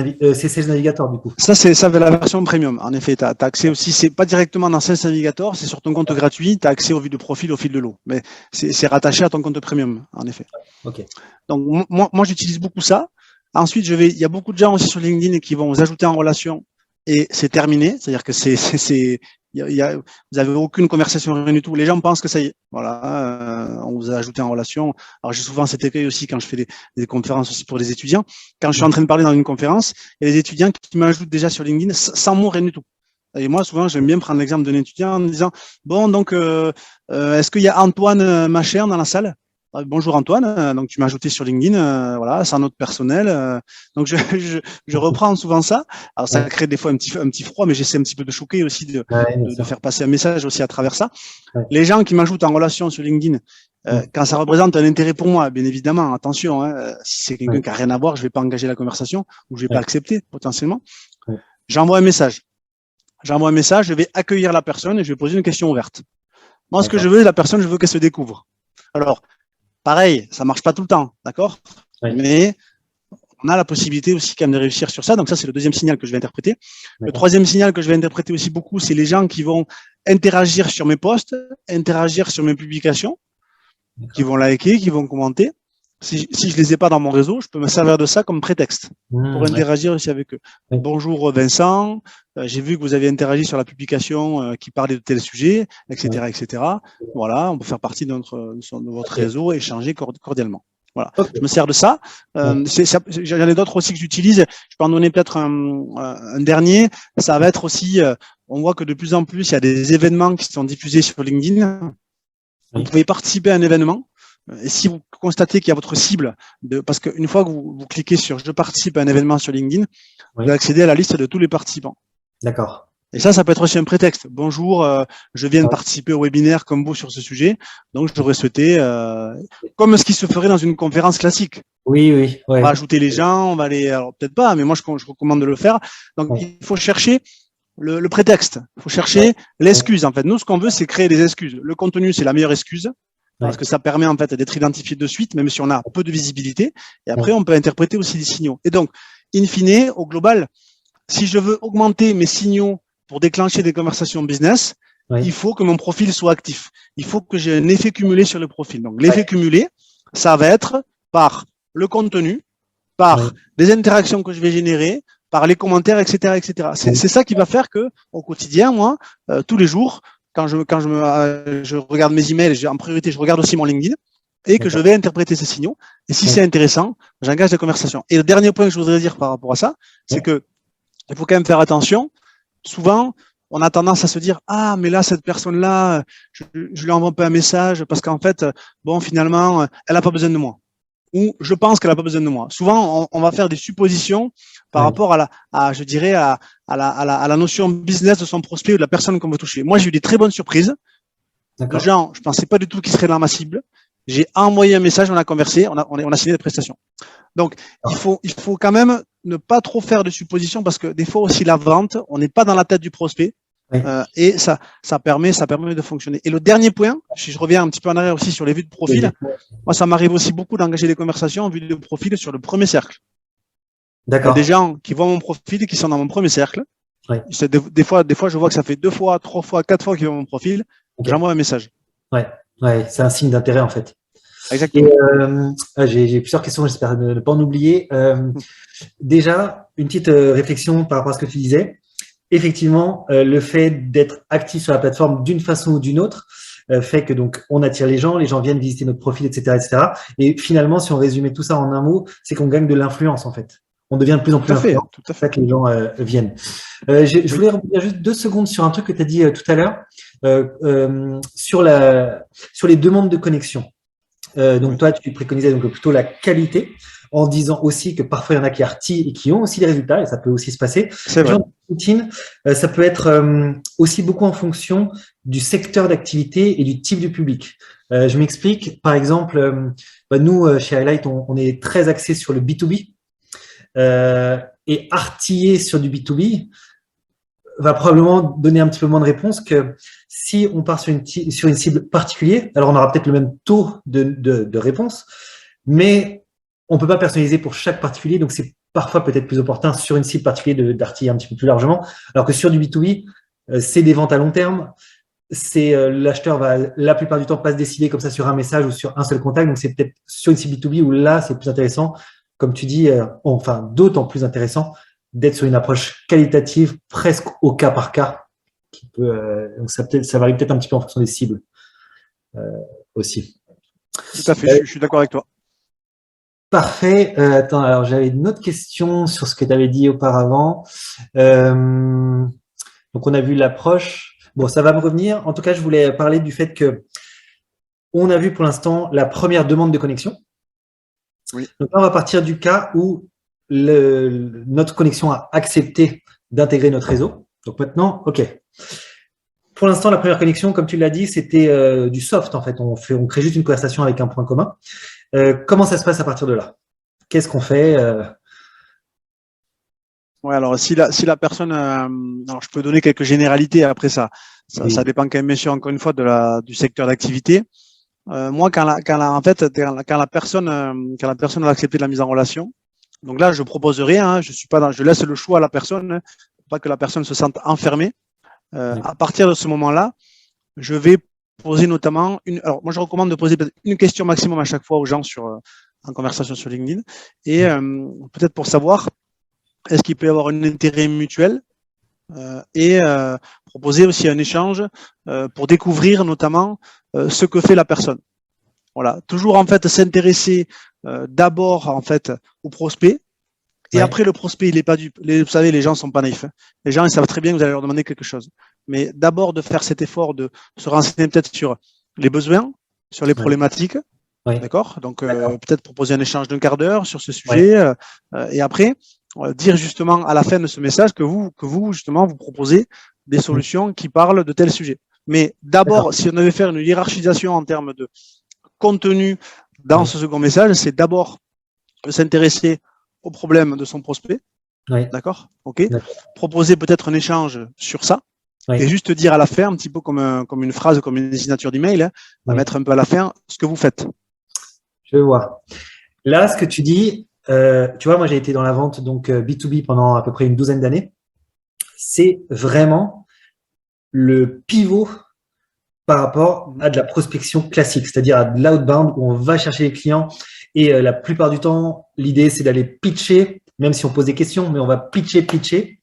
Navigator, du coup. Ça, c'est la version premium. En effet, tu as accès aussi, c'est pas directement dans Sales Navigator, c'est sur ton compte gratuit, tu as accès aux vues de profil au fil de l'eau. Mais c'est rattaché à ton compte premium, en effet. Okay. Donc, moi j'utilise beaucoup ça. Ensuite, il y a beaucoup de gens aussi sur LinkedIn qui vont vous ajouter en relation et c'est terminé. C'est-à-dire que vous n'avez aucune conversation, rien du tout. Les gens pensent que ça y est. Voilà, on vous a ajouté en relation. Alors, j'ai souvent cet écueil aussi quand je fais des conférences aussi pour des étudiants. Quand je suis en train de parler dans une conférence, il y a des étudiants qui m'ajoutent déjà sur LinkedIn sans mot, rien du tout. Et moi, souvent, j'aime bien prendre l'exemple d'un étudiant en me disant, bon, donc, est-ce qu'il y a Antoine Machin dans la salle? Bonjour Antoine, donc tu m'as ajouté sur LinkedIn, voilà, c'est un autre personnel. Donc je reprends souvent ça. Alors ça crée des fois un petit froid, mais j'essaie un petit peu de choquer aussi, de faire passer un message aussi à travers ça. Les gens qui m'ajoutent en relation sur LinkedIn, quand ça représente un intérêt pour moi, bien évidemment, attention, hein, si c'est quelqu'un qui n'a rien à voir, je ne vais pas engager la conversation ou je ne vais pas accepter potentiellement. J'envoie un message. Je vais accueillir la personne et je vais poser une question ouverte. Moi, ce que je veux, je veux qu'elle se découvre. Alors, pareil, ça marche pas tout le temps, d'accord ? Mais on a la possibilité aussi quand même de réussir sur ça. Donc ça, c'est le deuxième signal que je vais interpréter. Le troisième signal que je vais interpréter aussi beaucoup, c'est les gens qui vont interagir sur mes posts, interagir sur mes publications, qui vont liker, qui vont commenter. Si je les ai pas dans mon réseau, je peux me servir de ça comme prétexte pour interagir aussi avec eux. Bonjour Vincent, j'ai vu que vous avez interagi sur la publication qui parlait de tel sujet, etc., etc. Voilà, on peut faire partie de votre réseau et échanger cordialement. Voilà, je me sers de ça. J'en ai d'autres aussi que j'utilise. Je peux en donner peut-être un dernier. Ça va être aussi, on voit que de plus en plus, il y a des événements qui sont diffusés sur LinkedIn. Vous pouvez participer à un événement. Et si vous constatez qu'il y a votre cible, parce qu'une fois que vous cliquez sur « Je participe à un événement sur LinkedIn », vous allez accéder à la liste de tous les participants. D'accord. Et ça peut être aussi un prétexte. Bonjour, je viens de participer au webinaire comme vous sur ce sujet, donc j'aurais souhaité, comme ce qui se ferait dans une conférence classique. Oui. On va ajouter les gens, on va les, alors peut-être pas, mais moi je recommande de le faire. Donc il faut chercher le prétexte, il faut chercher l'excuse. En fait, nous ce qu'on veut, c'est créer des excuses. Le contenu, c'est la meilleure excuse. Parce que ça permet en fait d'être identifié de suite, même si on a peu de visibilité. Et après, on peut interpréter aussi des signaux. Et donc, in fine, au global, si je veux augmenter mes signaux pour déclencher des conversations business, il faut que mon profil soit actif. Il faut que j'ai un effet cumulé sur le profil. Donc, l'effet cumulé, ça va être par le contenu, par des interactions que je vais générer, par les commentaires, etc., etc. C'est ça qui va faire que, au quotidien, moi, tous les jours, je regarde mes emails, en priorité, je regarde aussi mon LinkedIn et que je vais interpréter ces signaux. Et si c'est intéressant, j'engage la conversation. Et le dernier point que je voudrais dire par rapport à ça, c'est que il faut quand même faire attention. Souvent, on a tendance à se dire, ah, mais là, cette personne-là, je lui envoie pas un message parce qu'en fait, bon, finalement, elle n'a pas besoin de moi. Ou je pense qu'elle n'a pas besoin de moi. Souvent, on va faire des suppositions par rapport je dirais, à la notion business de son prospect ou de la personne qu'on veut toucher. Moi, j'ai eu des très bonnes surprises. De gens, je pensais pas du tout qu'ils seraient dans ma cible. J'ai envoyé un message, on a conversé, on a signé des prestations. Donc, il faut quand même ne pas trop faire de suppositions parce que des fois aussi la vente, on n'est pas dans la tête du prospect et ça permet de fonctionner. Et le dernier point, si je reviens un petit peu en arrière aussi sur les vues de profil, moi ça m'arrive aussi beaucoup d'engager des conversations en vue de profil sur le premier cercle. D'accord. Il y a des gens qui voient mon profil et qui sont dans mon premier cercle. Des fois, je vois que ça fait 2 fois, 3 fois, 4 fois qu'ils voient mon profil. J'envoie un message. C'est un signe d'intérêt en fait. Exactement. J'ai plusieurs questions, j'espère ne pas en oublier. Déjà, une petite réflexion par rapport à ce que tu disais. Effectivement, le fait d'être actif sur la plateforme d'une façon ou d'une autre fait que donc on attire les gens viennent visiter notre profil, etc., etc. Et finalement, si on résumait tout ça en un mot, c'est qu'on gagne de l'influence en fait. On devient de plus en plus influent. C'est ça que les gens viennent. Je voulais revenir juste 2 secondes sur un truc que tu as dit tout à l'heure sur les demandes de connexion. Donc toi, tu préconisais donc plutôt la qualité, en disant aussi que parfois il y en a qui artillent et qui ont aussi des résultats, et ça peut aussi se passer. C'est vrai. Routine, ça peut être aussi beaucoup en fonction du secteur d'activité et du type du public. Je m'explique. Par exemple, nous chez Highlight, on est très axé sur le B2B et artiller sur du B2B va probablement donner un petit peu moins de réponses que si on part sur une cible particulière. Alors, on aura peut-être le même taux de réponse, mais on ne peut pas personnaliser pour chaque particulier. Donc, c'est parfois peut-être plus opportun sur une cible particulière d'artiller un petit peu plus largement. Alors que sur du B2B, c'est des ventes à long terme. L'acheteur va la plupart du temps pas se décider comme ça sur un message ou sur un seul contact. Donc, c'est peut-être sur une cible B2B où là, c'est plus intéressant. Comme tu dis, enfin, d'autant plus intéressant d'être sur une approche qualitative, presque au cas par cas, qui peut, donc ça varie peut-être un petit peu en fonction des cibles aussi. Tout à fait, je suis d'accord avec toi. Parfait. Attends, alors j'avais une autre question sur ce que tu avais dit auparavant. Donc on a vu l'approche. Bon, ça va me revenir. En tout cas, je voulais parler du fait que on a vu pour l'instant la première demande de connexion. Oui. Donc là, on va partir du cas où notre connexion a accepté d'intégrer notre réseau. Donc maintenant, OK. Pour l'instant, la première connexion, comme tu l'as dit, c'était du soft en fait. On crée juste une conversation avec un point commun. Comment ça se passe à partir de là? Qu'est-ce qu'on fait Ouais, alors si la personne, alors je peux donner quelques généralités. Après ça dépend quand même, bien sûr, encore une fois, du secteur d'activité. Moi, quand la personne va accepter la mise en relation, donc là, je propose rien. Je laisse le choix à la personne, hein, pour pas que la personne se sente enfermée. À partir de ce moment-là, je vais poser notamment alors moi, je recommande de poser une question maximum à chaque fois aux gens en conversation sur LinkedIn, et peut-être pour savoir est-ce qu'il peut y avoir un intérêt mutuel, et proposer aussi un échange pour découvrir notamment ce que fait la personne. Voilà, toujours en fait s'intéresser d'abord en fait au prospect, et après le prospect il est pas dupe. Vous savez, les gens sont pas naïfs. Les gens ils savent très bien que vous allez leur demander quelque chose, mais d'abord de faire cet effort de se renseigner peut-être sur les besoins, sur les problématiques, d'accord. Donc peut-être proposer un échange d'1 quart d'heure sur ce sujet, et après dire justement à la fin de ce message que vous justement vous proposez des solutions qui parlent de tel sujet. Mais d'abord, si on devait faire une hiérarchisation en termes de contenu dans ce second message, c'est d'abord s'intéresser au problème de son prospect. D'accord. OK. Proposer peut-être un échange sur ça. Et juste dire à la fin, un petit peu comme une phrase, comme une signature d'email, hein, à mettre un peu à la fin ce que vous faites. Je vois. Là, ce que tu dis, tu vois, moi j'ai été dans la vente donc B2B pendant à peu près une 12aine d'années. C'est vraiment le pivot par rapport à de la prospection classique, c'est-à-dire à de l'outbound où on va chercher les clients, et la plupart du temps, l'idée c'est d'aller pitcher, même si on pose des questions, mais on va pitcher.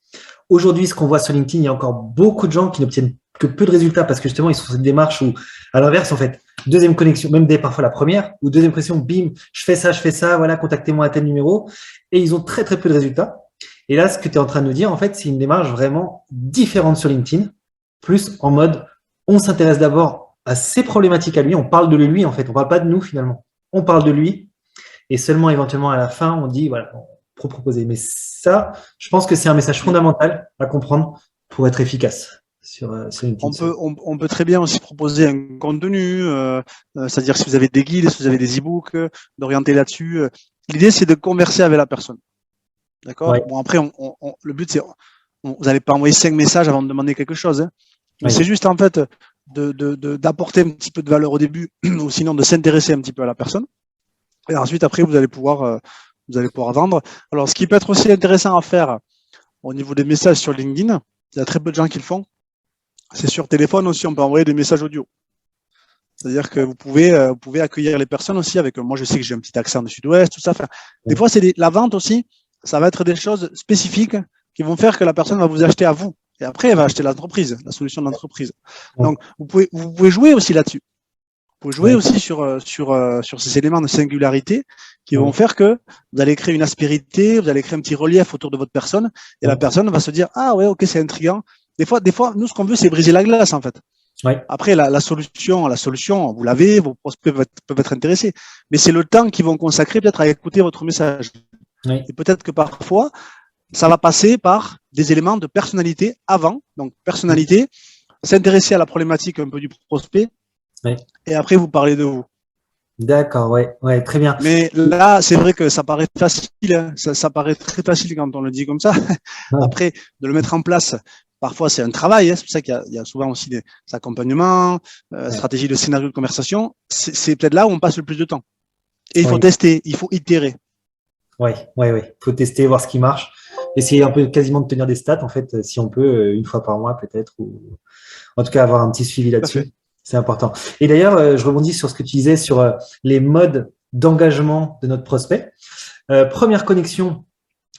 aujourd'hui, ce qu'on voit sur LinkedIn, il y a encore beaucoup de gens qui n'obtiennent que peu de résultats parce que justement, ils sont dans cette démarche où, à l'inverse, en fait, deuxième connexion, même dès parfois la première, ou deuxième connexion, bim, je fais ça, voilà, contactez-moi à tel numéro, et ils ont très, très peu de résultats. Et là, ce que tu es en train de nous dire, en fait, c'est une démarche vraiment différente sur LinkedIn, plus en mode, on s'intéresse d'abord à ses problématiques à lui, on parle de lui, en fait, on parle pas de nous, finalement. On parle de lui, et seulement éventuellement à la fin, on dit, voilà, pour proposer. Mais ça, je pense que c'est un message fondamental à comprendre pour être efficace sur LinkedIn. On peut très bien aussi proposer un contenu, c'est-à-dire si vous avez des guides, si vous avez des e-books, d'orienter là-dessus. L'idée, c'est de converser avec la personne. D'accord. Ouais. Bon, après, le but, c'est, vous n'allez pas envoyer 5 messages avant de demander quelque chose. Hein. Mais c'est juste, en fait, d'apporter un petit peu de valeur au début, ou sinon de s'intéresser un petit peu à la personne. Et ensuite, après, vous allez pouvoir vendre. Alors, ce qui peut être aussi intéressant à faire au niveau des messages sur LinkedIn, il y a très peu de gens qui le font. C'est sur téléphone aussi, on peut envoyer des messages audio. C'est-à-dire que vous pouvez accueillir les personnes aussi avec, moi je sais que j'ai un petit accent du sud-ouest, tout ça. Enfin, des fois, la vente aussi, ça va être des choses spécifiques qui vont faire que la personne va vous acheter à vous. Et après, elle va acheter l'entreprise, la solution de l'entreprise. Donc, vous pouvez jouer aussi là-dessus. Vous pouvez jouer aussi sur ces éléments de singularité qui vont faire que vous allez créer une aspérité, vous allez créer un petit relief autour de votre personne et la personne va se dire, ah ouais, ok, c'est intriguant. Des fois, nous, ce qu'on veut, c'est briser la glace, en fait. Ouais. Après, la solution, vous l'avez, vos prospects peuvent être intéressés. Mais c'est le temps qu'ils vont consacrer peut-être à écouter votre message. Oui. Et peut-être que parfois, ça va passer par des éléments de personnalité avant. Donc, personnalité, s'intéresser à la problématique un peu du prospect. Oui. Et après, vous parlez de vous. D'accord, ouais, très bien. Mais là, c'est vrai que ça paraît facile, hein. Ça paraît très facile quand on le dit comme ça. Ouais. Après, de le mettre en place, parfois c'est un travail, hein. C'est pour ça qu'il y a souvent aussi des accompagnements, stratégies de scénario de conversation. C'est peut-être là où on passe le plus de temps. Et il faut tester, il faut itérer. Oui. Il faut tester, voir ce qui marche. Essayer un peu quasiment de tenir des stats, en fait, si on peut, une fois par mois peut-être, ou en tout cas avoir un petit suivi là-dessus. C'est important. Et d'ailleurs, je rebondis sur ce que tu disais sur les modes d'engagement de notre prospect. Première connexion,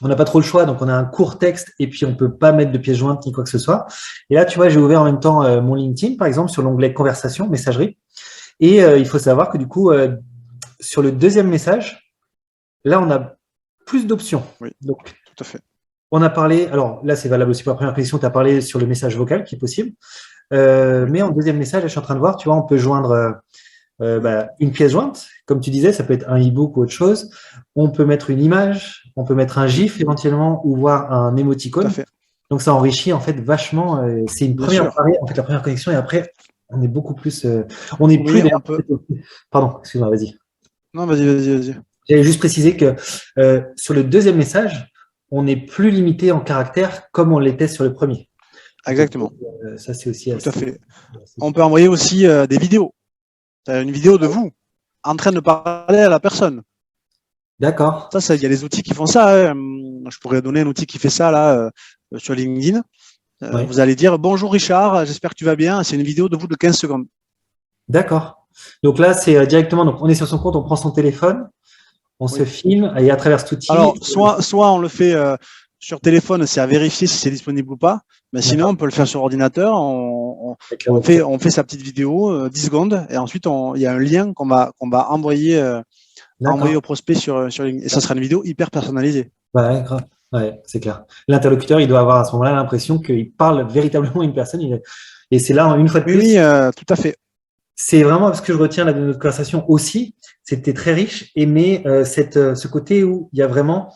on n'a pas trop le choix, donc on a un court texte et puis on peut pas mettre de pièce jointe ni quoi que ce soit. Et là, tu vois, j'ai ouvert en même temps mon LinkedIn, par exemple, sur l'onglet conversation, messagerie. Et il faut savoir que du coup, sur le deuxième message, là, on a plus d'options. Oui, donc, tout à fait. On a parlé, alors là, c'est valable aussi pour la première connexion, tu as parlé sur le message vocal qui est possible. Mais en deuxième message, je suis en train de voir, tu vois, on peut joindre une pièce jointe, comme tu disais, ça peut être un e-book ou autre chose. On peut mettre une image, on peut mettre un GIF éventuellement ou voir un émoticône. Donc ça enrichit en fait vachement. C'est une première pari, en fait, la première connexion et après on est beaucoup plus. On est plus. Pardon, excuse-moi, vas-y. Non, vas-y. J'avais juste précisé que sur le deuxième message, on n'est plus limité en caractères comme on l'était sur le premier. Exactement. Donc, ça, c'est aussi tout à fait. On peut envoyer aussi des vidéos. Une vidéo de vous en train de parler à la personne. D'accord. Ça, il y a des outils qui font ça. Hein. Je pourrais donner un outil qui fait ça là sur LinkedIn. Vous allez dire bonjour Richard, j'espère que tu vas bien. C'est une vidéo de vous de 15 secondes. D'accord. Donc là, c'est directement. Donc on est sur son compte, on prend son téléphone, on se filme et à travers cet outil. Alors soit on le fait sur téléphone, c'est à vérifier si c'est disponible ou pas. Mais sinon, on peut le faire sur ordinateur. On fait sa petite vidéo, 10 secondes, et ensuite il y a un lien qu'on va envoyer au prospect sur LinkedIn. Et ça sera une vidéo hyper personnalisée. Ouais, grave. Ouais, c'est clair. L'interlocuteur, il doit avoir à ce moment-là l'impression qu'il parle véritablement à une personne. Et c'est là, une fois de plus. Oui, tout à fait. C'est vraiment ce que je retiens là de notre conversation aussi. C'était très riche, mais ce côté où il y a vraiment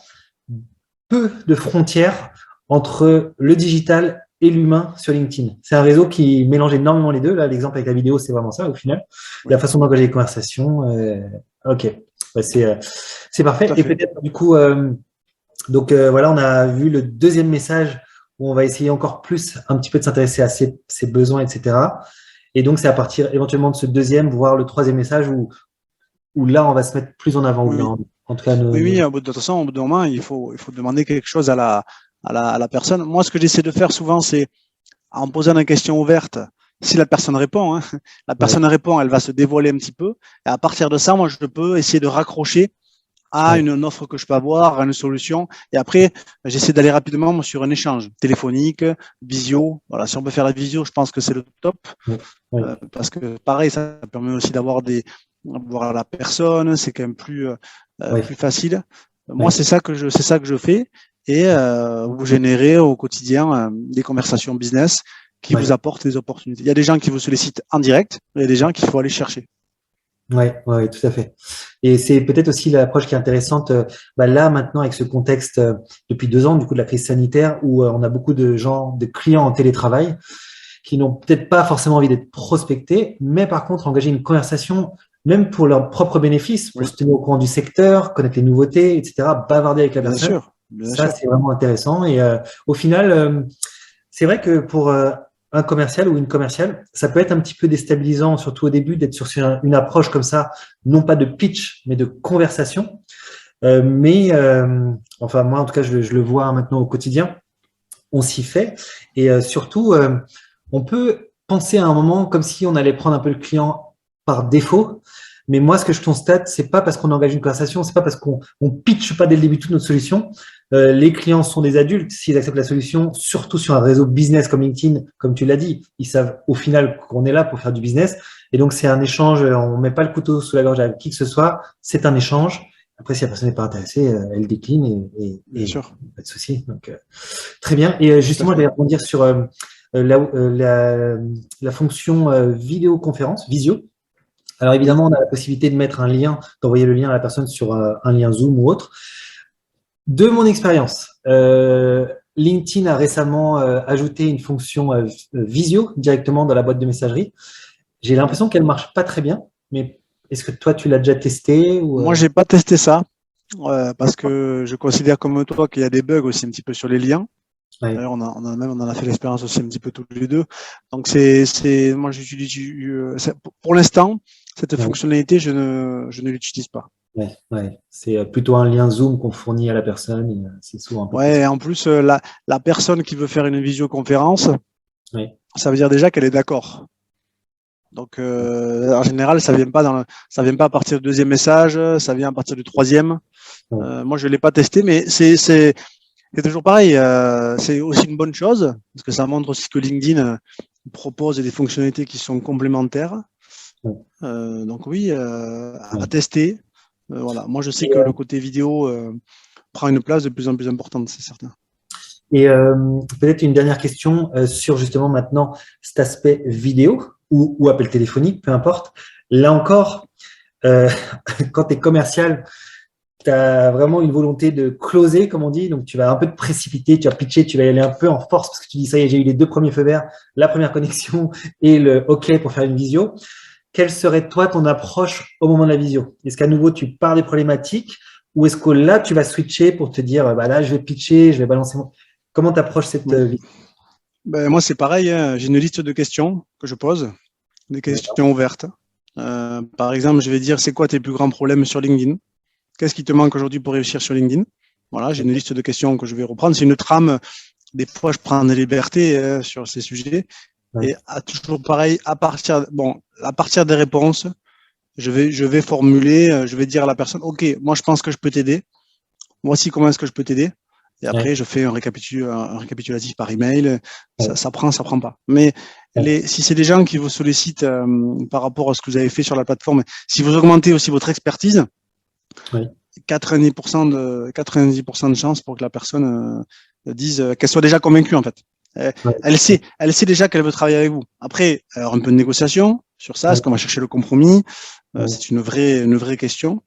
peu de frontières entre le digital et l'humain sur LinkedIn. C'est un réseau qui mélange énormément les deux. Là, l'exemple avec la vidéo, c'est vraiment ça au final. La façon d'engager les conversations. Ok, c'est parfait. Et peut-être du coup, voilà, on a vu le deuxième message où on va essayer encore plus un petit peu de s'intéresser à ses besoins, etc. Et donc, c'est à partir éventuellement de ce deuxième, voire le troisième message où là, on va se mettre plus en avant. Oui. En tout cas, oui, de toute façon, au bout d'un moment, il faut demander quelque chose à la personne. Moi, ce que j'essaie de faire souvent, c'est en posant une question ouverte. Si la personne répond, la personne répond, elle va se dévoiler un petit peu. Et à partir de ça, moi, je peux essayer de raccrocher à une offre que je peux avoir, à une solution. Et après, j'essaie d'aller rapidement sur un échange téléphonique, visio. Voilà, si on peut faire la visio, je pense que c'est le top. Oui. Parce que pareil, ça permet aussi d'avoir voir la personne, c'est quand même plus facile. Moi, c'est ça que je fais. Et vous générez au quotidien des conversations business qui vous apportent des opportunités. Il y a des gens qui vous sollicitent en direct, il y a des gens qu'il faut aller chercher. Ouais, tout à fait. Et c'est peut-être aussi l'approche qui est intéressante là maintenant avec ce contexte depuis 2 ans du coup de la crise sanitaire où on a beaucoup de gens, de clients en télétravail qui n'ont peut-être pas forcément envie d'être prospectés, mais par contre engager une conversation même pour leur propre bénéfice, pour se tenir au courant du secteur, connaître les nouveautés, etc., bavarder avec la personne. Bien Ça, sûr. c'est vraiment intéressant. Et au final, c'est vrai que pour un commercial ou une commerciale, ça peut être un petit peu déstabilisant, surtout au début, d'être sur une approche comme ça, non pas de pitch, mais de conversation. Enfin, moi, en tout cas, je le vois maintenant au quotidien. On s'y fait. Et surtout, on peut penser à un moment comme si on allait prendre un peu le client par défaut. Mais moi, ce que je constate, c'est pas parce qu'on engage une conversation, c'est pas parce qu'on pitche pas dès le début toute notre solution. Les clients sont des adultes. S'ils acceptent la solution, surtout sur un réseau business comme LinkedIn, comme tu l'as dit, ils savent au final qu'on est là pour faire du business. Et donc, c'est un échange. On met pas le couteau sous la gorge à qui que ce soit. C'est un échange. Après, si la personne n'est pas intéressée, elle décline Bien sûr. pas de souci. Donc, très bien. Et justement, je vais rebondir sur la fonction vidéoconférence, visio. Alors évidemment, on a la possibilité de mettre un lien, d'envoyer le lien à la personne sur un lien Zoom ou autre. De mon expérience, LinkedIn a récemment ajouté une fonction visio directement dans la boîte de messagerie. J'ai l'impression qu'elle marche pas très bien, mais est-ce que toi, tu l'as déjà testé ou, Moi, j'ai pas testé ça parce que je considère comme toi qu'il y a des bugs aussi un petit peu sur les liens. Ouais. D'ailleurs, on en a fait l'expérience aussi un petit peu tous les deux. Donc, moi, j'utilise, pour l'instant, cette fonctionnalité, je ne l'utilise pas. Ouais. C'est plutôt un lien Zoom qu'on fournit à la personne. Et, c'est souvent un peu et en plus, la personne qui veut faire une visioconférence, ça veut dire déjà qu'elle est d'accord. Donc, en général, ça vient pas à partir du deuxième message, ça vient à partir du troisième. Moi, je l'ai pas testé, mais c'est toujours pareil. C'est aussi une bonne chose parce que ça montre aussi que LinkedIn propose des fonctionnalités qui sont complémentaires. Donc oui, à tester. Voilà. Moi, je sais que le côté vidéo prend une place de plus en plus importante, c'est certain. Et peut-être une dernière question sur justement maintenant cet aspect vidéo ou appel téléphonique, peu importe. Là encore, quand tu es commercial, tu as vraiment une volonté de closer, comme on dit. Donc, tu vas un peu te précipiter, tu vas pitcher, tu vas y aller un peu en force parce que tu dis, ça y est, j'ai eu les 2 premiers feux verts, la première connexion et le OK pour faire une visio. Quelle serait, toi, ton approche au moment de la visio? Est-ce qu'à nouveau, tu pars des problématiques ou est-ce que là, tu vas switcher pour te dire, là, je vais pitcher, je vais balancer mon… Comment tu approches cette visio? Moi, c'est pareil. Hein. J'ai une liste de questions que je pose, des questions ouvertes. Par exemple, je vais dire, c'est quoi tes plus grands problèmes sur LinkedIn? Qu'est-ce qui te manque aujourd'hui pour réussir sur LinkedIn? Voilà, j'ai une liste de questions que je vais reprendre. C'est une trame. Des fois, je prends des libertés sur ces sujets. Et toujours pareil, à partir des réponses, je vais formuler, je vais dire à la personne, OK, moi, je pense que je peux t'aider. Voici comment est-ce que je peux t'aider. Et après, je fais un récapitulatif par email. Ça prend pas. Mais si c'est des gens qui vous sollicitent par rapport à ce que vous avez fait sur la plateforme, si vous augmentez aussi votre expertise, 90% de chances pour que la personne dise qu'elle soit déjà convaincue en fait. Elle sait déjà qu'elle veut travailler avec vous. Après, alors un peu de négociation sur ça, est-ce qu'on va chercher le compromis? C'est une vraie question.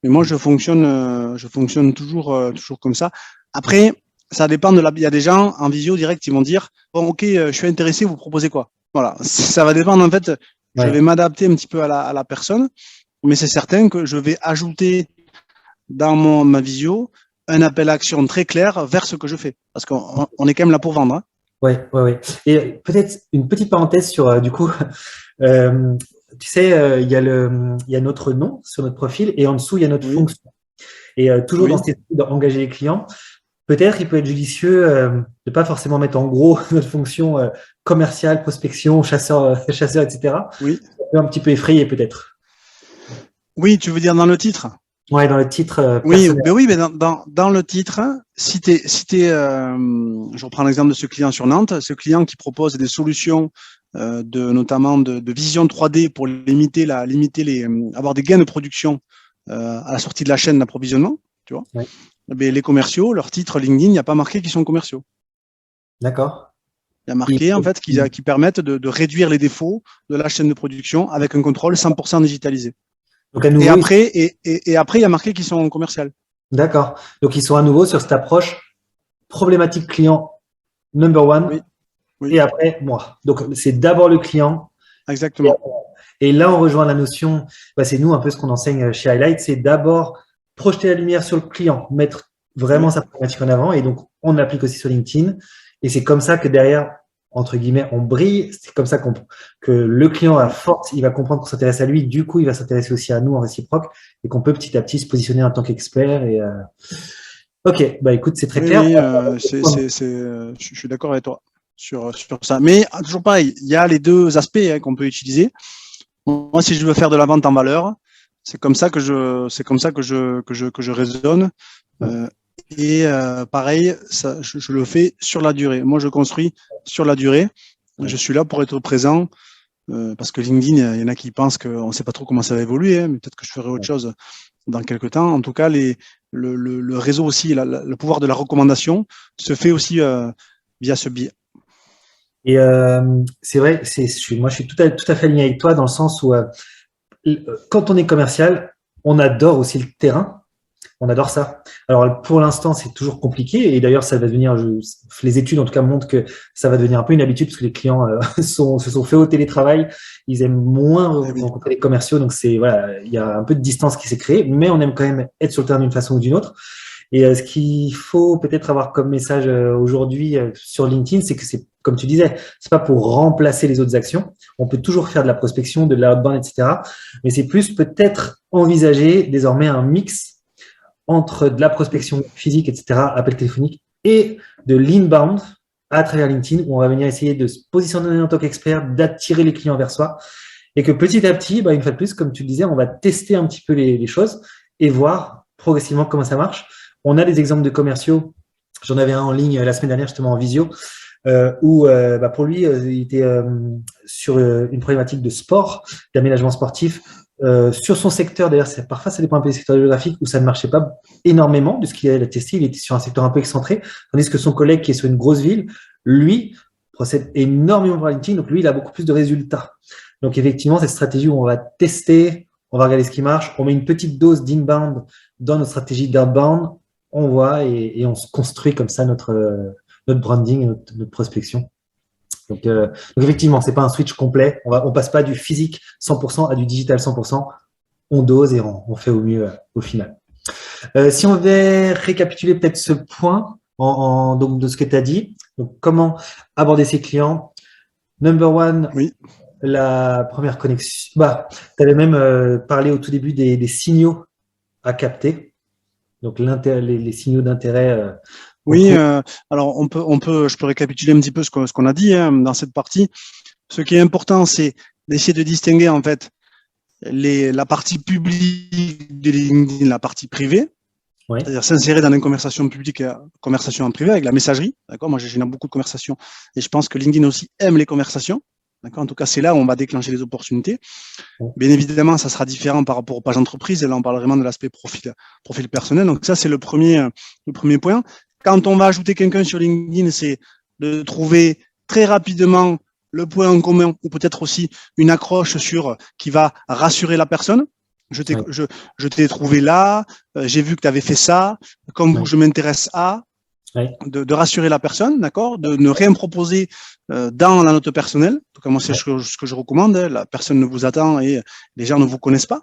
Mais moi, je fonctionne toujours comme ça. Après, ça dépend il y a des gens en visio direct, ils vont dire, bon, OK, je suis intéressé, vous proposez quoi? Voilà. Ça va dépendre, en fait, je vais m'adapter un petit peu à la personne, mais c'est certain que je vais ajouter dans ma visio un appel à action très clair vers ce que je fais. Parce qu'on est quand même là pour vendre. Hein. Ouais. Et peut-être une petite parenthèse sur, du coup, tu sais, il y a notre nom sur notre profil et en dessous, il y a notre fonction. Et toujours dans cette étude d'engager les clients, peut-être il peut être judicieux de ne pas forcément mettre en gros notre fonction commerciale, prospection, chasseur, etc. Oui. Ça peut un petit peu effrayer peut-être. Oui, tu veux dire dans le titre? Ouais, dans le titre Oui, personnel. ben oui, mais dans le titre, je reprends l'exemple de ce client sur Nantes, ce client qui propose des solutions notamment de vision 3D pour avoir des gains de production à la sortie de la chaîne d'approvisionnement, tu vois. Ouais. Ben, les commerciaux, leur titre LinkedIn, il n'y a pas marqué qu'ils sont commerciaux. D'accord. Il y a Et- marqué en fait qu'ils permettent de réduire les défauts de la chaîne de production avec un contrôle 100% digitalisé. donc, à Et nouveau, après, et après, il y a marqué qu'ils sont commerciaux. d'accord. Donc, ils sont à nouveau sur cette approche problématique client number one Oui, oui, et après, moi. Donc, c'est d'abord le client. Et, exactement. et là, on rejoint la notion, bah, c'est nous un peu ce qu'on enseigne chez Highlight, c'est d'abord projeter la lumière sur le client, mettre vraiment Oui. sa problématique en avant. Et donc, on applique aussi sur LinkedIn. Et c'est comme ça que derrière, entre guillemets, on brille. C'est comme ça que le client, à force, il va comprendre qu'on s'intéresse à lui. Du coup, il va s'intéresser aussi à nous en réciproque et qu'on peut petit à petit se positionner en tant qu'expert. Ok, bah écoute, c'est très Oui, clair. oui, je suis d'accord avec toi sur ça. Mais toujours pareil, il y a les deux aspects qu'on peut utiliser. Moi, si je veux faire de la vente en valeur, c'est comme ça que je raisonne. Euh, pareil, ça, je le fais sur la durée. Moi, je construis sur la durée. Je suis là pour être présent parce que LinkedIn, il y en a qui pensent qu'on ne sait pas trop comment ça va évoluer, hein, mais peut-être que je ferai autre chose dans quelques temps. En tout cas, le réseau aussi, le pouvoir de la recommandation se fait aussi via ce biais. Et c'est vrai, moi je suis tout à fait aligné avec toi dans le sens où quand on est commercial, on adore aussi le terrain. On adore ça. Alors pour l'instant, c'est toujours compliqué et d'ailleurs, ça va devenir, les études en tout cas montrent que ça va devenir un peu une habitude parce que les clients se sont fait au télétravail. Ils aiment moins Eh oui, rencontrer les commerciaux, donc c'est voilà, il y a un peu de distance qui s'est créée, mais on aime quand même être sur le terrain d'une façon ou d'une autre. Et ce qu'il faut peut-être avoir comme message aujourd'hui sur LinkedIn, c'est que c'est, comme tu disais, c'est pas pour remplacer les autres actions. On peut toujours faire de la prospection, de l'outbound, etc. Mais c'est plus peut-être envisager désormais un mix entre de la prospection physique, etc., appel téléphonique, et de l'inbound à travers LinkedIn, où on va venir essayer de se positionner en tant qu'expert, d'attirer les clients vers soi, et que petit à petit, bah, une fois de plus, comme tu le disais, on va tester un petit peu les choses et voir progressivement comment ça marche. On a des exemples de commerciaux. J'en avais un en ligne la semaine dernière, justement en visio, où bah, pour lui, il était sur une problématique de sport, d'aménagement sportif. Sur son secteur, d'ailleurs, parfois ça dépend un peu des secteurs géographiques où ça ne marchait pas énormément de ce qu'il a testé. Il était sur un secteur un peu excentré, tandis que son collègue qui est sur une grosse ville, lui, procède énormément par LinkedIn, donc lui, il a beaucoup plus de résultats. Donc effectivement, cette stratégie où on va tester, on va regarder ce qui marche, on met une petite dose d'inbound dans notre stratégie d'outbound, on voit et on se construit comme ça notre branding et notre prospection. Donc effectivement, c'est pas un switch complet. On passe pas du physique 100% à du digital 100%. On dose et on fait au mieux au final. Si on devait récapituler peut-être ce point donc de ce que tu as dit, donc comment aborder ses clients. Number one, oui. la première connexion. Bah, tu avais même parlé au tout début des signaux à capter. Donc les signaux d'intérêt qu'on Oui, trouve. alors je peux récapituler un petit peu ce qu'on a dit dans cette partie. Ce qui est important, c'est d'essayer de distinguer en fait la partie publique de LinkedIn, la partie privée, Oui. c'est-à-dire s'insérer dans une conversation publique, conversation en privé avec la messagerie. D'accord. Moi, j'ai beaucoup de conversations et je pense que LinkedIn aussi aime les conversations. D'accord. En tout cas, c'est là où on va déclencher les opportunités. Bien évidemment, ça sera différent par rapport aux pages entreprises. Et là, on parle vraiment de l'aspect profil personnel. Donc ça, c'est le premier point. Quand on va ajouter quelqu'un sur LinkedIn, c'est de trouver très rapidement le point en commun ou peut-être aussi une accroche qui va rassurer la personne. Je t'ai trouvé là, j'ai vu que tu avais fait ça, comme vous, je m'intéresse à, de rassurer la personne, d'accord, de ne rien proposer dans la note personnelle. En tout cas, moi, c'est ce que je recommande. La personne ne vous attend et les gens ne vous connaissent pas.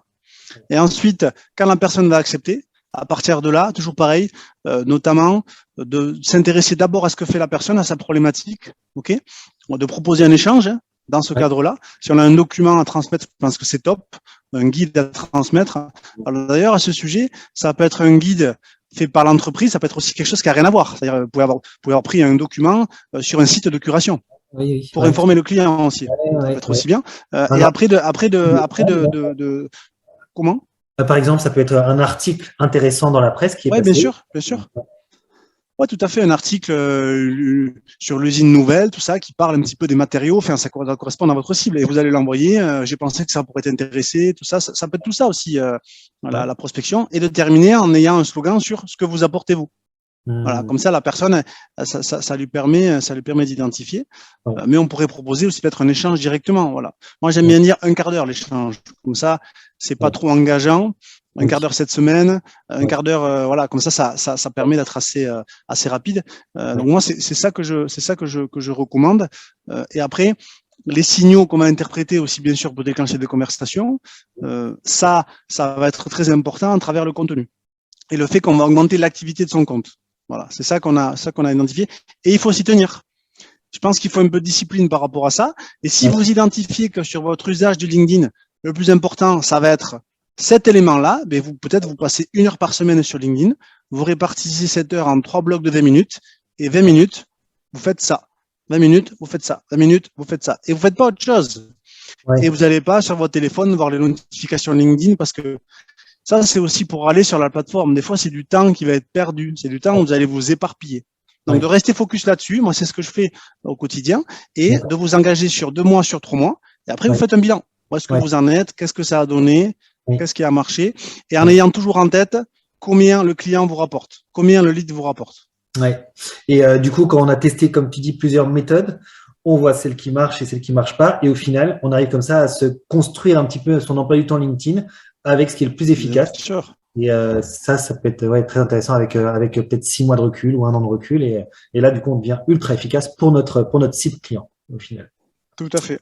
Et ensuite, quand la personne va accepter, à partir de là, toujours pareil, notamment de s'intéresser d'abord à ce que fait la personne, à sa problématique, ok, de proposer un échange dans ce cadre-là. Si on a un document à transmettre, je pense que c'est top, un guide à transmettre. Alors d'ailleurs, à ce sujet, ça peut être un guide fait par l'entreprise, ça peut être aussi quelque chose qui n'a rien à voir. C'est-à-dire, vous pouvez avoir pris un document sur un site de curation. Oui, pour informer le client aussi. Ça peut être aussi bien. Et après comment Par exemple, ça peut être un article intéressant dans la presse qui est Ouais, bien passé. sûr, bien sûr. Ouais, tout à fait. Un article sur l'usine nouvelle, tout ça, qui parle un petit peu des matériaux. Enfin, ça correspond à votre cible. Et vous allez l'envoyer. J'ai pensé que ça pourrait t'intéresser. Tout ça, ça peut être tout ça aussi, Ouais. la prospection. Et de terminer en ayant un slogan sur ce que vous apportez vous. Voilà, Hmm. comme ça, la personne, ça lui permet d'identifier. Ouais. Mais on pourrait proposer aussi peut-être un échange directement. Voilà. Moi, j'aime Ouais. bien dire un quart d'heure l'échange. Comme ça, c'est pas Ouais. trop engageant. Un Oui. quart d'heure cette semaine, un Ouais. quart d'heure, voilà. Comme ça permet d'être assez rapide. Ouais. Donc moi, c'est ça que je recommande. Et après, les signaux qu'on va interpréter aussi bien sûr pour déclencher des conversations, ça va être très important à travers le contenu et le fait qu'on va augmenter l'activité de son compte. Voilà, c'est ça qu'on a identifié. Et il faut s'y tenir. Je pense qu'il faut un peu de discipline par rapport à ça. Et si Ouais. vous identifiez que sur votre usage de LinkedIn, le plus important, ça va être cet élément-là, ben peut-être vous passez 1 heure par semaine sur LinkedIn, vous répartissez cette heure en 3 blocs de 20 minutes, et 20 minutes, vous faites ça. 20 minutes, vous faites ça. 20 minutes, vous faites ça. Et vous faites pas autre chose. Et Ouais. vous n'allez pas sur votre téléphone voir les notifications LinkedIn parce que ça, c'est aussi pour aller sur la plateforme. Des fois, c'est du temps qui va être perdu. C'est du temps où vous allez vous éparpiller. Donc, de Ouais. rester focus là-dessus. Moi, c'est ce que je fais au quotidien et de D'accord. vous engager sur 2 mois, sur 3 mois. Et après, vous Ouais. faites un bilan. Où est-ce que Ouais. vous en êtes? Qu'est-ce que ça a donné? Oui. Qu'est-ce qui a marché? Et en Ouais. ayant toujours en tête combien le client vous rapporte, combien le lead vous rapporte. Ouais. Et du coup, quand on a testé, comme tu dis, plusieurs méthodes, on voit celle qui marche et celle qui marche pas. Et au final, on arrive comme ça à se construire un petit peu son emploi du temps LinkedIn avec ce qui est le plus Bien efficace. sûr. Et ça peut être ouais, très intéressant avec peut-être 6 mois de recul ou 1 an de recul. Et là, du coup, on devient ultra efficace pour notre cible client au final. Tout à fait.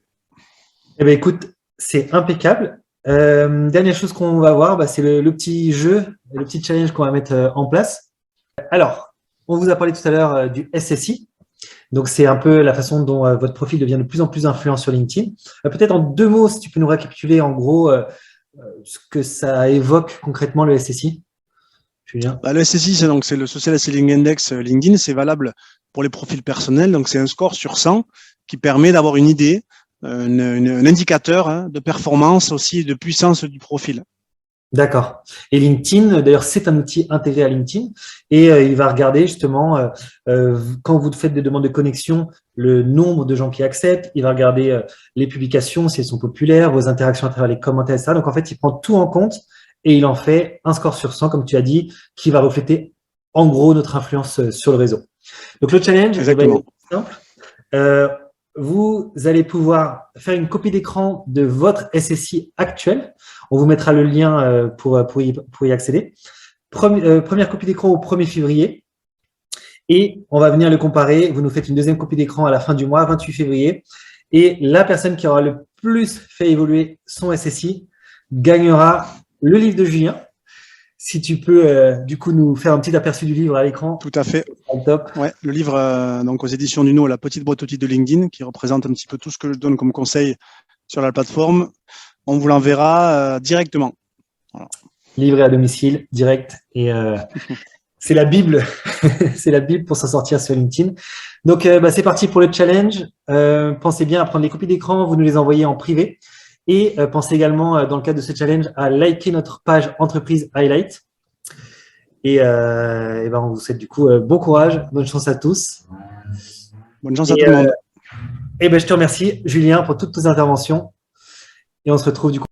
Eh bien, écoute, c'est impeccable. Dernière chose qu'on va voir, bah, c'est le petit jeu, le petit challenge qu'on va mettre en place. Alors, on vous a parlé tout à l'heure du SSI. Donc, c'est un peu la façon dont votre profil devient de plus en plus influent sur LinkedIn. Peut-être en 2 mots, si tu peux nous récapituler en gros ce que ça évoque concrètement le SSI, Julien. Bah, le SSI, c'est le Social Selling Index LinkedIn. C'est valable pour les profils personnels. Donc, c'est un score sur 100 qui permet d'avoir une idée, un indicateur de performance aussi et de puissance du profil. D'accord. Et LinkedIn, d'ailleurs, c'est un outil intégré à LinkedIn et il va regarder justement quand vous faites des demandes de connexion, le nombre de gens qui acceptent. Il va regarder les publications, si elles sont populaires, vos interactions à travers les commentaires, etc. Donc, en fait, il prend tout en compte et il en fait un score sur 100, comme tu as dit, qui va refléter en gros notre influence sur le réseau. Donc, le challenge, eh ben, il Exactement. est simple. Euh, Vous allez pouvoir faire une copie d'écran de votre SSI actuel. On vous mettra le lien pour y accéder. Première copie d'écran au 1er février. Et on va venir le comparer. Vous nous faites une deuxième copie d'écran à la fin du mois, 28 février. Et la personne qui aura le plus fait évoluer son SSI gagnera le livre de Julien. Si tu peux, du coup, nous faire un petit aperçu du livre à l'écran, Tout à fait. top. Ouais, le livre donc aux éditions Nuno, la petite boîte outils de LinkedIn, qui représente un petit peu tout ce que je donne comme conseil sur la plateforme. On vous l'enverra directement. Voilà. Livré à domicile, direct. Et c'est la Bible. C'est la Bible pour s'en sortir sur LinkedIn. Donc, bah, c'est parti pour le challenge. Pensez bien à prendre les copies d'écran, vous nous les envoyez en privé. Et pensez également, dans le cadre de ce challenge, à liker notre page entreprise Highlight. Et ben, on vous souhaite du coup bon courage, bonne chance à tous. Bonne chance à tout le monde. Et ben, je te remercie, Julien, pour toutes tes interventions. Et on se retrouve du coup.